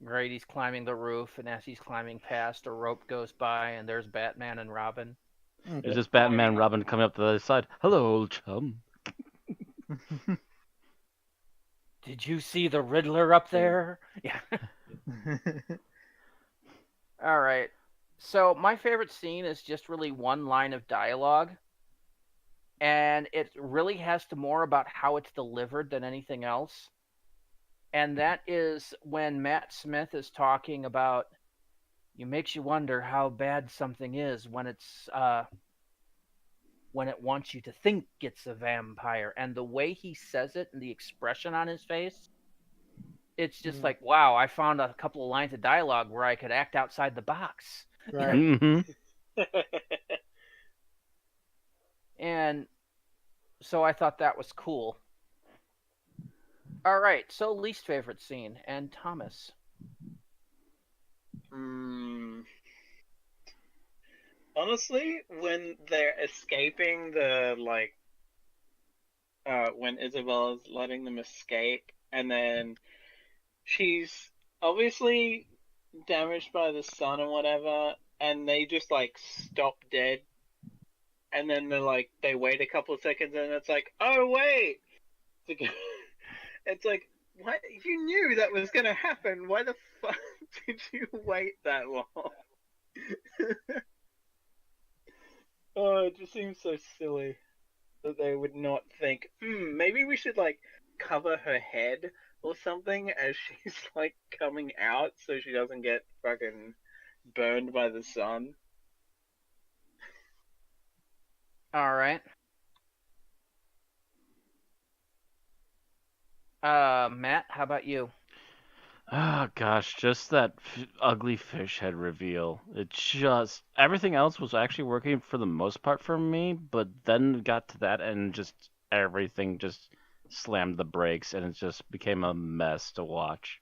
Right, he's climbing the roof, and as he's climbing past, a rope goes by, and there's Batman and Robin. It's just Batman and Robin coming up to the other side. Hello, old chum. Did you see the Riddler up there? Yeah. All right. So my favorite scene is just really one line of dialogue. And it really has to more about how it's delivered than anything else. And that is when Matt Smith is talking about, it makes you wonder how bad something is when it's when it wants you to think it's a vampire. And the way he says it and the expression on his face, it's just like, wow, I found a couple of lines of dialogue where I could act outside the box. Right. And so I thought that was cool. All right, so least favorite scene, and Thomas. Honestly, when they're escaping when Isabella's letting them escape, and then she's obviously damaged by the sun and whatever, and they just stop dead, and then they wait a couple of seconds, and it's like, oh wait, it's like, what? You knew that was gonna happen. Why the fuck did you wait that long? Oh, it just seems so silly that they would not think, maybe we should cover her head or something as she's coming out so she doesn't get fucking burned by the sun. All right. Matt, how about you? Oh gosh, just that ugly fish head reveal. It just everything else was actually working for the most part for me, but then it got to that and just everything just slammed the brakes and it just became a mess to watch.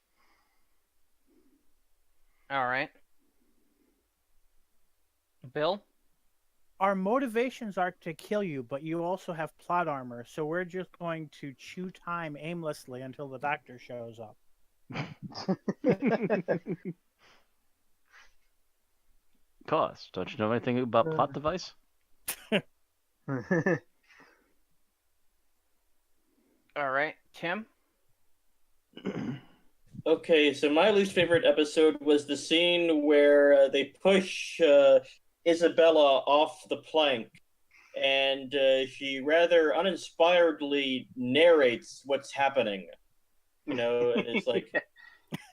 All right. Bill? Our motivations are to kill you, but you also have plot armor, so we're just going to chew time aimlessly until the doctor shows up. Cost. Don't you know anything about plot device? All right. Tim? Okay, so my least favorite episode was the scene where they push Isabella off the plank, and she rather uninspiredly narrates what's happening. You know, it's like,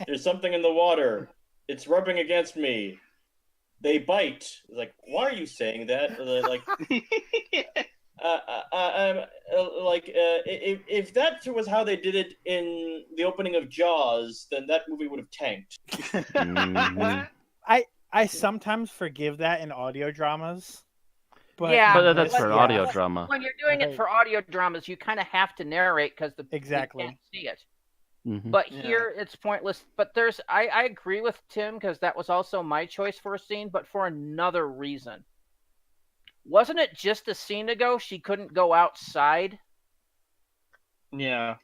there's something in the water. It's rubbing against me. They bite. It's like, why are you saying that? If that was how they did it in the opening of Jaws, then that movie would have tanked. I sometimes forgive that in audio dramas. But Yeah, But that's for an audio drama. When you're doing it for audio dramas, you kind of have to narrate because the Exactly. you can't see it. Mhm. But here it's pointless. But I agree with Tim because that was also my choice for a scene, but for another reason. Wasn't it just a scene ago she couldn't go outside? Yeah,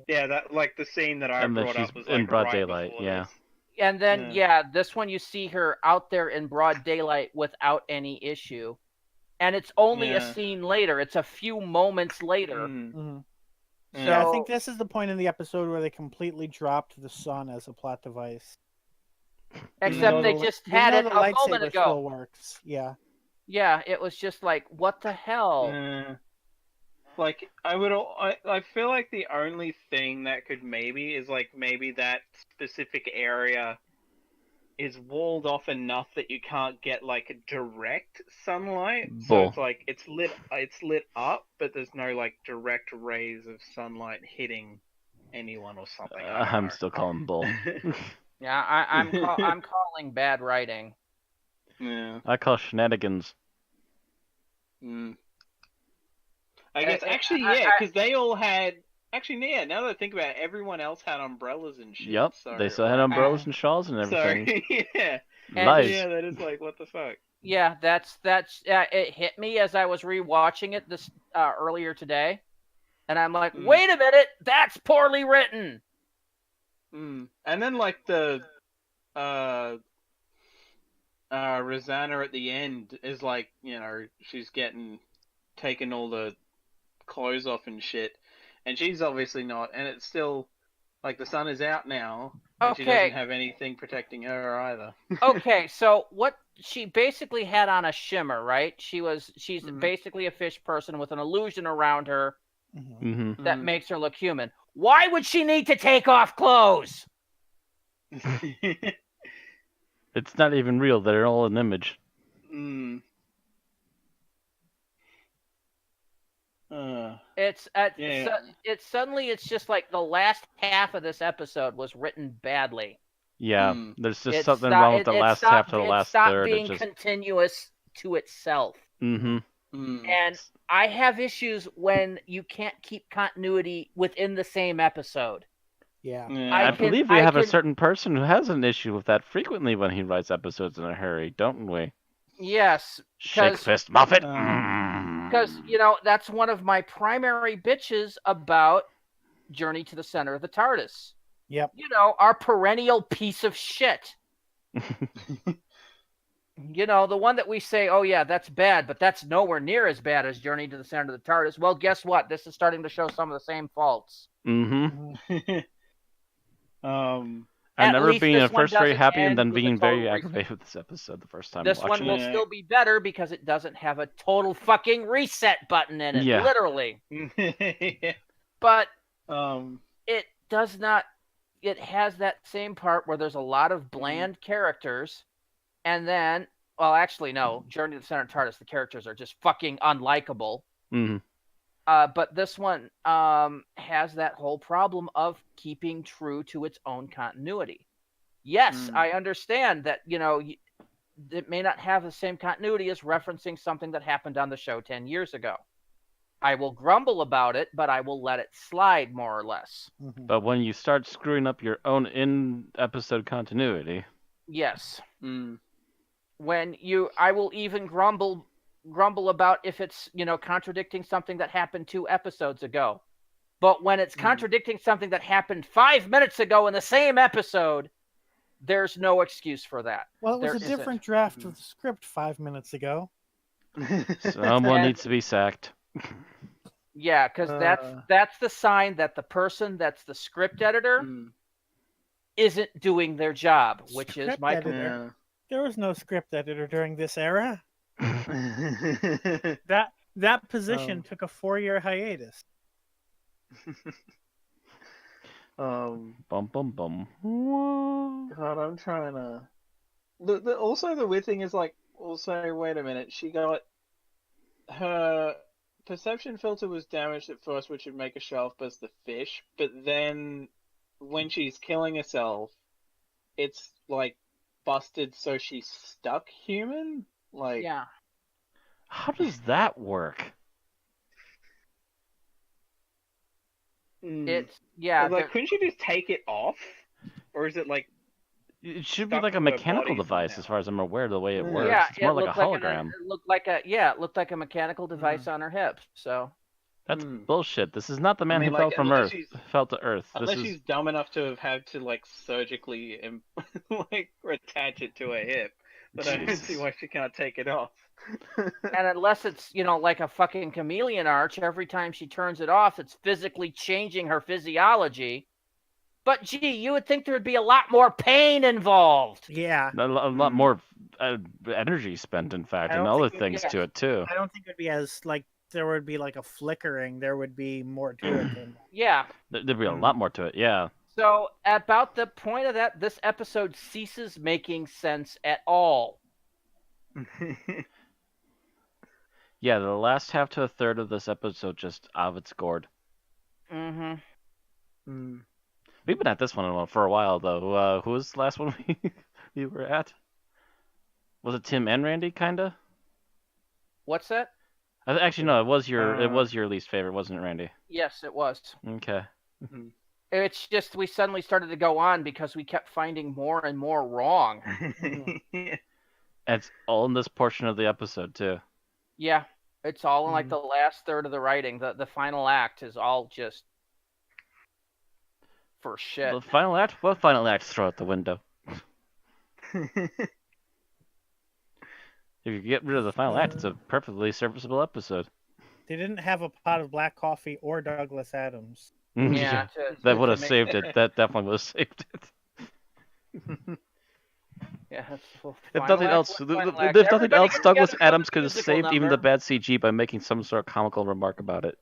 that the scene that I And then brought she's up was in broad right daylight, before yeah. this. And then this one you see her out there in broad daylight without any issue. And it's only a scene later. It's a few moments later. Mm-hmm. So, Yeah, I think this is the point in the episode where they completely dropped the sun as a plot device. Except they just had it the a moment lightsaber still ago. works. Yeah. Yeah, it was just like, what the hell? Like, I feel like the only thing that could maybe that specific area is walled off enough that you can't get like direct sunlight. So Bull. it's like it's lit up, but there's no like direct rays of sunlight hitting anyone or something. I don't I'm know. still calling bull. Yeah, I'm calling bad writing. Yeah. I call shenanigans. I guess actually, yeah, because they all had. Actually, yeah. Now that I think about it, everyone else had umbrellas and shit. Yep, So, they still had umbrellas and shawls and So everything. yeah. Nice. Yeah, that is like, what the fuck. Yeah, that's it hit me as I was rewatching it this earlier today, and I'm like, wait a minute, that's poorly written. And then like the Rosanna at the end is like, you know, she's taking all the clothes off and shit, and she's obviously not, and it's still like the sun is out now, and she doesn't have anything protecting her either. Okay, so what she basically had on a shimmer, right? She's basically a fish person with an illusion around her that makes her look human. Why would she need to take off clothes? It's not even real. They're all an image. It's it's just like the last half of this episode was written badly. Yeah, there's just something wrong with the last half to the last third. It stopped being continuous to itself. And I have issues when you can't keep continuity within the same episode. Yeah. I believe we have a certain person who has an issue with that frequently when he writes episodes in a hurry, don't we? Yes. Shake fist Muffet. Because, you know, that's one of my primary bitches about Journey to the Center of the TARDIS. Yep. You know, our perennial piece of shit. You know, the one that we say, oh yeah, that's bad, but that's nowhere near as bad as Journey to the Center of the TARDIS. Well, guess what? This is starting to show some of the same faults. I remember being at first very happy and then being very aggravated with this episode the first time this watching one will still be better because it doesn't have a total fucking reset button in it, literally. But it does not. It has that same part where there's a lot of bland characters, and then, well, actually, no. Journey to the Center of TARDIS, the characters are just fucking unlikable. But this one has that whole problem of keeping true to its own continuity. Yes, I understand that, you know, it may not have the same continuity as referencing something that happened on the show 10 years ago. I will grumble about it, but I will let it slide more or less. But when you start screwing up your own in-episode continuity... Yes. I will even grumble about if it's, you know, contradicting something that happened 2 episodes ago. But when it's contradicting something that happened 5 minutes ago in the same episode, there's no excuse for that. Well, it was a different draft of the script 5 minutes ago. Someone needs to be sacked. Yeah, because that's the sign that the person that's the script editor isn't doing their job, which is my editor. There was no script editor during this era. That position took a 4-year hiatus. Bum bum bum. God, I'm trying to. Also, the weird thing is like, also, wait a minute. She got her perception filter was damaged at first, which would make her show off as the fish. But then, when she's killing herself, it's like busted, so she's stuck human. Like, yeah. How does that work? It's like, couldn't you just take it off, or is it like? It should be like a mechanical device, as far as I'm aware, the way it works. Yeah, it's more like a hologram. It looked like a mechanical device on her hip. So that's bullshit. This is not the man who fell from Earth. Fell to Earth. Unless she's dumb enough to have had to like surgically like attach it to her hip, but I don't see why she can't take it off. And unless it's, you know, like a fucking chameleon arch, every time she turns it off, it's physically changing her physiology. But gee, you would think there would be a lot more pain involved. Yeah. A lot more energy spent, in fact, I and don't other think it would things be- to it too. I don't think it would be as like there would be like a flickering. There would be more to it than Yeah. There'd be a lot more to it. Yeah. So about the point of that, this episode ceases making sense at all. Yeah, the last half to a third of this episode just out of its gourd. Mm-hmm. We've been at this one for a while, though. Who was the last one we were at? Was it Tim and Randy, kinda? What's that? Actually, no. It was your least favorite, wasn't it, Randy? Yes, it was. Okay. It's just we suddenly started to go on because we kept finding more and more wrong. And it's all in this portion of the episode too. Yeah, it's all in like the last third of the writing. The final act is all just for shit. The final act? What final act? Throw out the window. If you get rid of the final act, it's a perfectly serviceable episode. they didn't have a pot of black coffee or Douglas Adams. Yeah, That would have make- saved it. That definitely would have saved it. Yeah, that's the If final nothing act, else, what final act? if nothing Everybody else, get Douglas together for Adams the could have musical saved even the number. bad CG by making some sort of comical remark about it.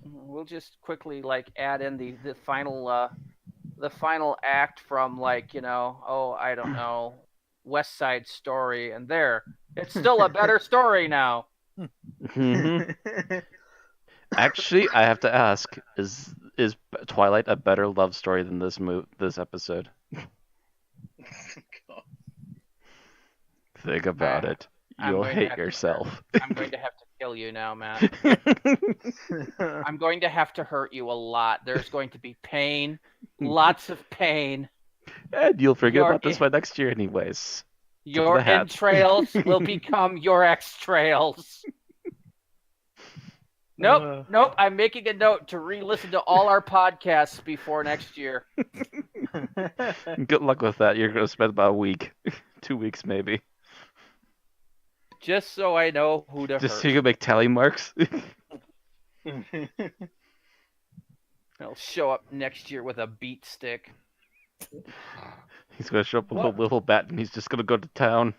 We'll just quickly like add in the final act from like, you know, oh, I don't know, West Side Story, and there it's still a better story now. Actually, I have to ask: is Twilight a better love story than this episode? Think about it. I'm You'll going to hate have to- yourself. I'm going to have to kill you now, Matt. I'm going to have to hurt you a lot. There's going to be pain, lots of pain. And you'll forget Your- about this by next year, anyways. Your the hat. entrails will become your extrails. Nope. I'm making a note to re-listen to all our podcasts before next year. Good luck with that. You're going to spend about a week, 2 weeks maybe, Just so I know who to just hurt. so you can make tally marks. I'll show up next year with a beat stick. He's going to show up with a little bat, and he's just going to go to town.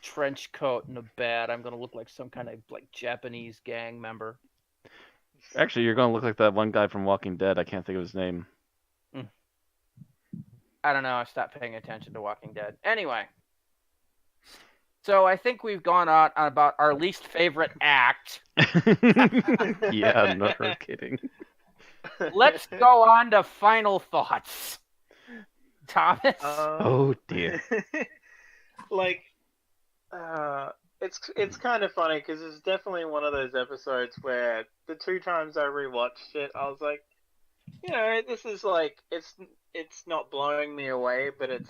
Trench coat and a bat. I'm gonna look like some kind of like Japanese gang member. Actually, you're going to look like that one guy from Walking Dead. I can't think of his name. I don't know. I stopped paying attention to Walking Dead. Anyway, so I think we've gone on about our least favorite act. Yeah, no kidding. Let's go on to final thoughts. Thomas. Oh dear. It's kind of funny because it's definitely one of those episodes where the 2 times I rewatched it, I was like, you know, this is like it's not blowing me away, but it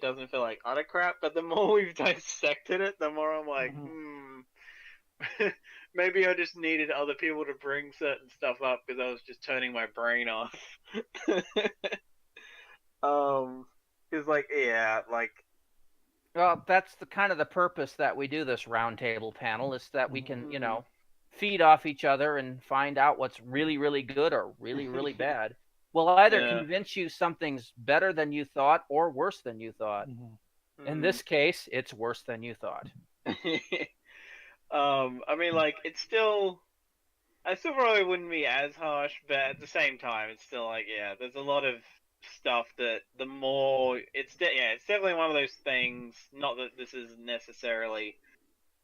doesn't feel like utter crap. But the more we've dissected it, the more I'm like, maybe I just needed other people to bring certain stuff up because I was just turning my brain off. It's like, yeah, like. Well, that's the kind of the purpose that we do this roundtable panel is that we can, you know, feed off each other and find out what's really, really good or really, really bad. We'll either convince you something's better than you thought or worse than you thought. In this case, it's worse than you thought. I mean, like, I still probably wouldn't be as harsh, but at the same time, it's still like, yeah, there's a lot of stuff that the more it's definitely one of those things. Not that this is necessarily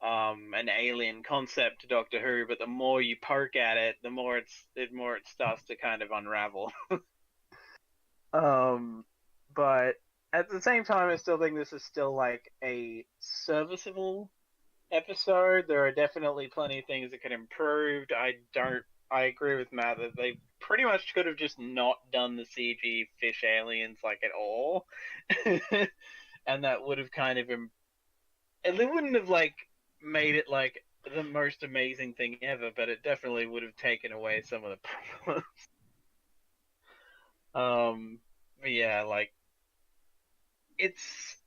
an alien concept to Doctor Who, but the more you poke at it, the more it starts to kind of unravel. But at the same time, I still think this is still like a serviceable episode. There are definitely plenty of things that could improve. I agree with Matt that they pretty much could have just not done the CG fish aliens like at all, and that would have kind of and they wouldn't have like made it like the most amazing thing ever, but it definitely would have taken away some of the problems. But yeah, like it's.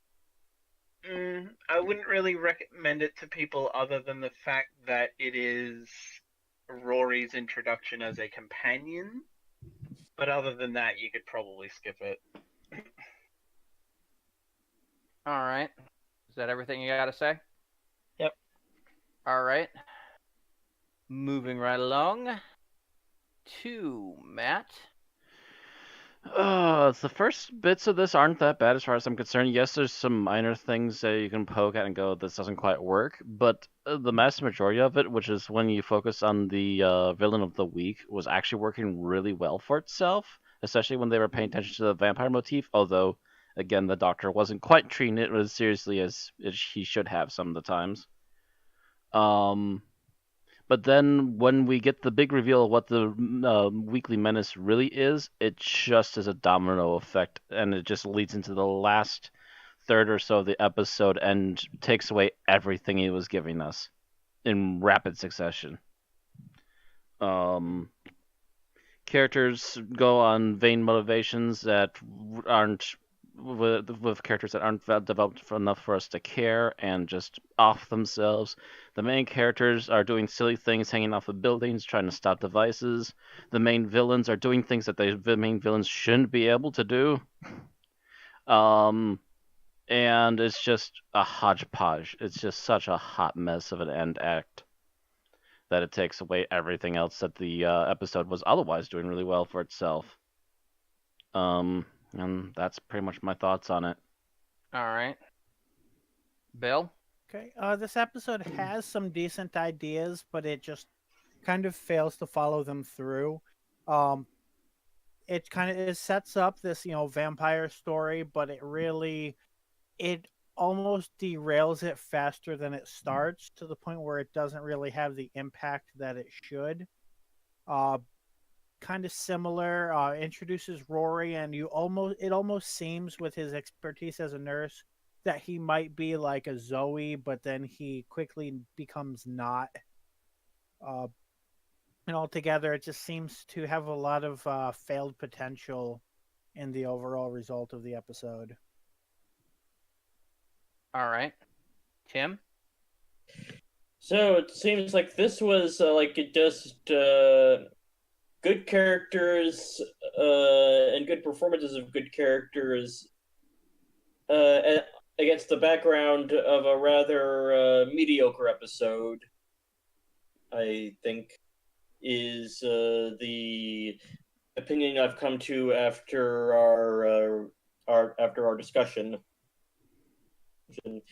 I wouldn't really recommend it to people other than the fact that it is Rory's introduction as a companion. But other than that, you could probably skip it. All right. Is that everything you got to say? Yep. All right. Moving right along to Matt. The first bits of this aren't that bad as far as I'm concerned. Yes, there's some minor things that you can poke at and go, this doesn't quite work, but the mass majority of it, which is when you focus on the villain of the week, was actually working really well for itself, especially when they were paying attention to the vampire motif, although, again, the Doctor wasn't quite treating it as seriously as he should have some of the times. But then when we get the big reveal of what the Weekly Menace really is, it just is a domino effect, and it just leads into the last third or so of the episode and takes away everything he was giving us in rapid succession. Characters go on vain motivations that aren't with characters that aren't developed enough for us to care and just off themselves. The main characters are doing silly things, hanging off of buildings, trying to stop devices. The main villains are doing things that the main villains shouldn't be able to do. And it's just a hodgepodge. It's just such a hot mess of an end act that it takes away everything else that the episode was otherwise doing really well for itself. And that's pretty much my thoughts on it. All right. Bill? Okay. This episode has some decent ideas, but it just kind of fails to follow them through. It sets up this, vampire story, but it almost derails it faster than it starts, to the point where it doesn't really have the impact that it should. Kind of similar, introduces Rory, and it almost seems, with his expertise as a nurse, that he might be like a Zoe, but then he quickly becomes not. And altogether, it just seems to have a lot of failed potential in the overall result of the episode. All right. Tim? So it seems like this was just good characters and good performances of good characters against the background of a rather mediocre episode, I think, is the opinion I've come to after our discussion. I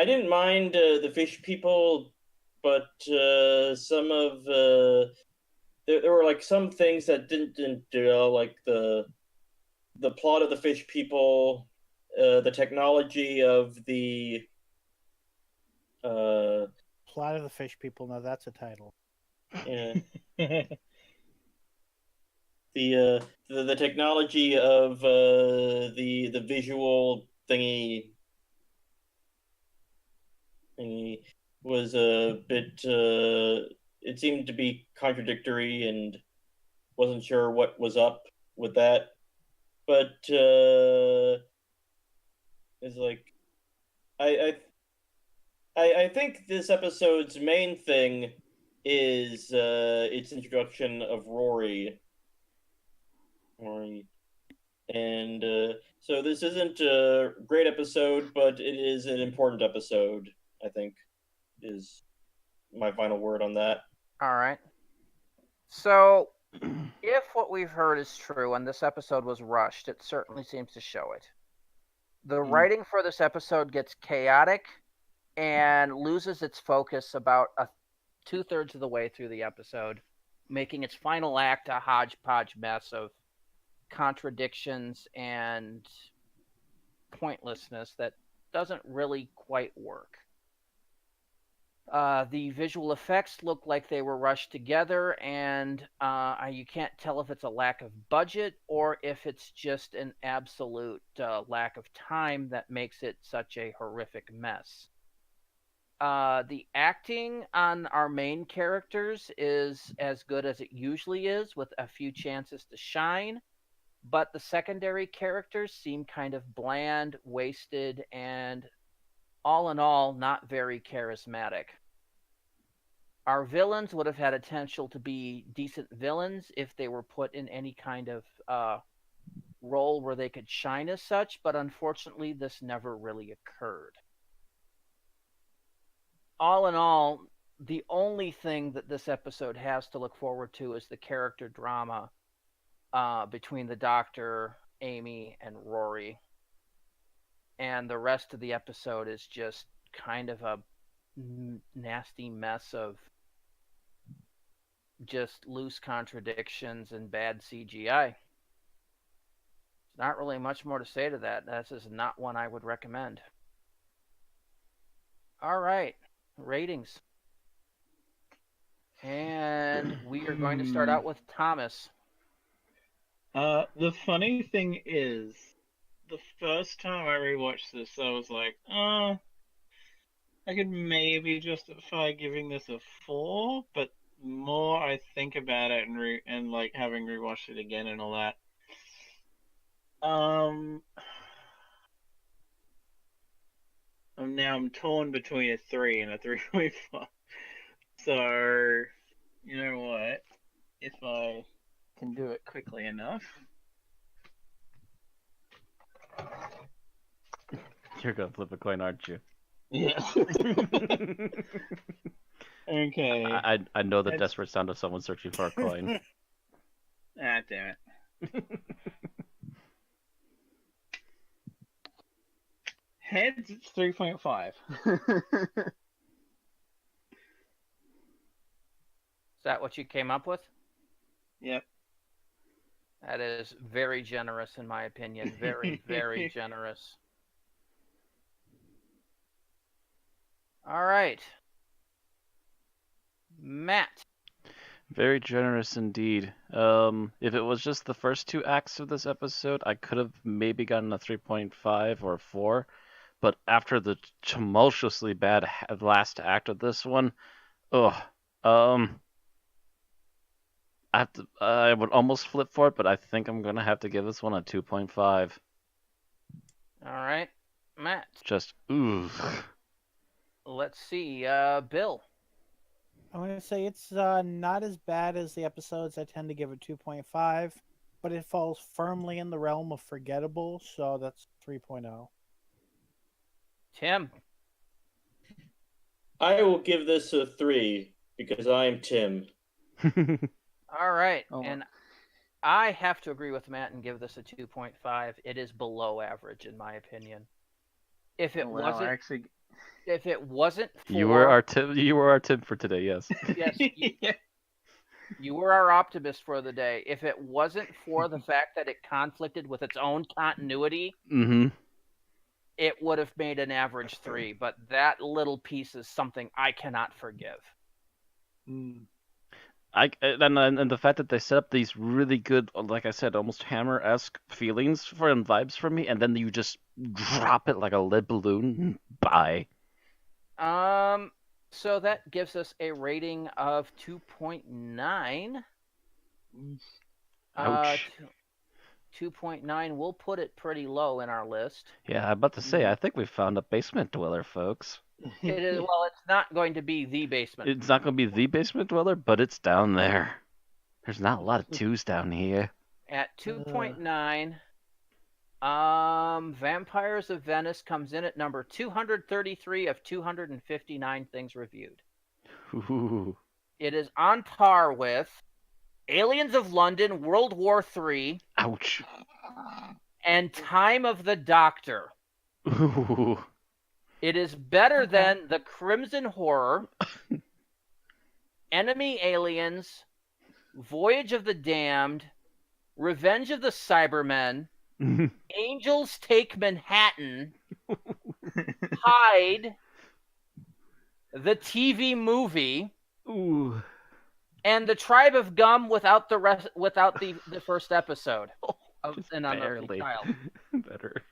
didn't mind the fish people, but some of there were some things that didn't like the plot of the fish people, the technology of the Plot of the Fish People. Now that's a title. Yeah. The technology of the visual thingy was a bit. It seemed to be contradictory, and wasn't sure what was up with that. But it's like I think this episode's main thing is its introduction of Rory. And so this isn't a great episode, but it is an important episode, I think, is my final word on that. All right. So, if what we've heard is true and this episode was rushed, it certainly seems to show it. The writing for this episode gets chaotic and loses its focus about 2/3 of the way through the episode, making its final act a hodgepodge mess of contradictions and pointlessness that doesn't really quite work. The visual effects look like they were rushed together, and you can't tell if it's a lack of budget or if it's just an absolute lack of time that makes it such a horrific mess. The acting on our main characters is as good as it usually is, with a few chances to shine, but the secondary characters seem kind of bland, wasted, and all in all, not very charismatic. Our villains would have had potential to be decent villains if they were put in any kind of role where they could shine as such, but unfortunately this never really occurred. All in all, the only thing that this episode has to look forward to is the character drama between the Doctor, Amy, and Rory. And the rest of the episode is just kind of a nasty mess of just loose contradictions and bad CGI. Not really much more to say to that. This is not one I would recommend. All right, ratings. And we are going to start out with Thomas. The funny thing is, the first time I rewatched this, I was like, I could maybe justify giving this a 4, but more I think about it and like having rewatched it again and all that. I'm torn between a 3 and a 3.5. So, you know what? If I can do it quickly enough. You're gonna flip a coin, aren't you? Yeah. Okay. I know the desperate sound of someone searching for a coin. Ah, damn it. Heads, it's 3.5. Is that what you came up with? Yep. That is very generous, in my opinion. Very, very generous. All right. Matt. Very generous indeed. If it was just the first 2 acts of this episode, I could have maybe gotten a 3.5 or a 4. But after the tumultuously bad last act of this one, I would almost flip for it, but I think I'm gonna have to give this one a 2.5. All right, Matt. Just ooh. Let's see, Bill. I'm going to say it's not as bad as the episodes. I tend to give it 2.5, but it falls firmly in the realm of forgettable, so that's 3.0. Tim. I will give this a 3 because I am Tim. All right, Oh. and I have to agree with Matt and give this a 2.5. It is below average, in my opinion. If it wasn't, actually... if it wasn't for You were our Tim. You were our Tim for today. Yes. yes, you were our optimist for the day. If it wasn't for the fact that it conflicted with its own continuity, Mm-hmm. it would have made an average 3. But that little piece is something I cannot forgive. Mm. And the fact that they set up these really good, like I said, almost Hammer-esque feelings and vibes for me, and then you just drop it like a lead balloon. Bye. So that gives us a rating of 2.9. Ouch. 2.9. We'll put it pretty low in our list. Yeah, I'm about to say, I think we found a basement dweller, folks. It is. Well, it's not going to be the basement. It's not going to be the basement dweller, but it's down there. There's not a lot of 2s down here. At 2.9, Vampires of Venice comes in at number 233 of 259 things reviewed. Ooh. It is on par with Aliens of London, World War III, Ouch. and Time of the Doctor. Ooh. It is better than The Crimson Horror, Enemy Aliens, Voyage of the Damned, Revenge of the Cybermen, Angels Take Manhattan, Hyde, the TV movie, Ooh. and The Tribe of Gum without the first episode of Just An Unearthly barely. Child. Better.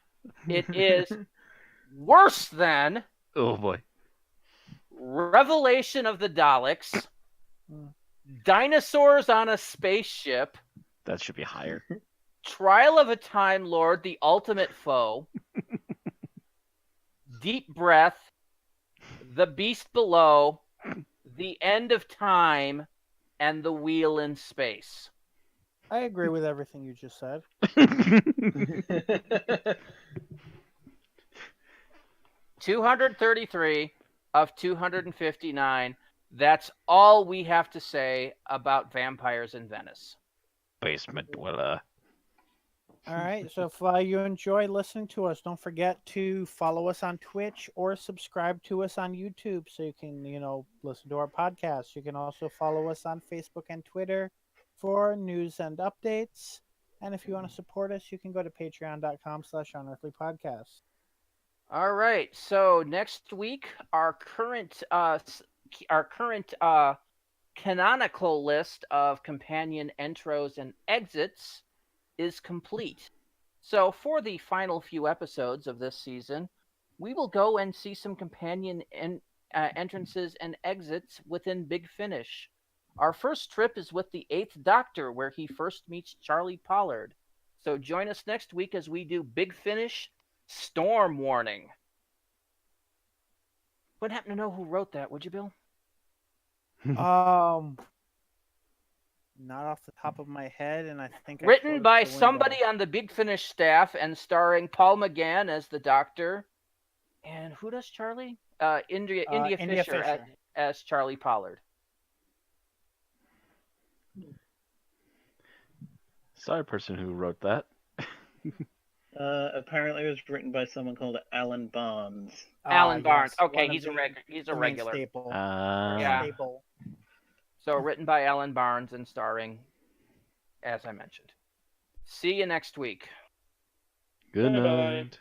It is worse than Oh boy. Revelation of the Daleks, Dinosaurs on a Spaceship, That should be higher. Trial of a Time Lord, The Ultimate Foe, Deep Breath, The Beast Below, the end of time, and the wheel in space. I agree with everything you just said. 233 of 259. That's all we have to say about Vampires in Venice. Basement dweller. All right. So if you enjoy listening to us, don't forget to follow us on Twitch or subscribe to us on YouTube so you can, listen to our podcast. You can also follow us on Facebook and Twitter for news and updates. And if you want to support us, you can go to patreon.com/unearthlypodcast. All right. So next week, our current canonical list of companion intros and exits is complete. So for the final few episodes of this season, we will go and see some companion entrances and exits within Big Finish. Our first trip is with the 8th Doctor, where he first meets Charlie Pollard. So join us next week as we do Big Finish Storm Warning. Wouldn't happen to know who wrote that, would you, Bill? Not off the top of my head, and I think written by somebody on the Big Finish staff and starring Paul McGann as the Doctor. And who does Charlie? India Fisher. As Charlie Pollard. Sorry, person who wrote that. Apparently, it was written by someone called Alan Barnes. Alan Barnes. Yes, Okay, he's a regular. Staple. Yeah. Staple. So written by Alan Barnes and starring, as I mentioned. See you next week. Good Bye-bye. night.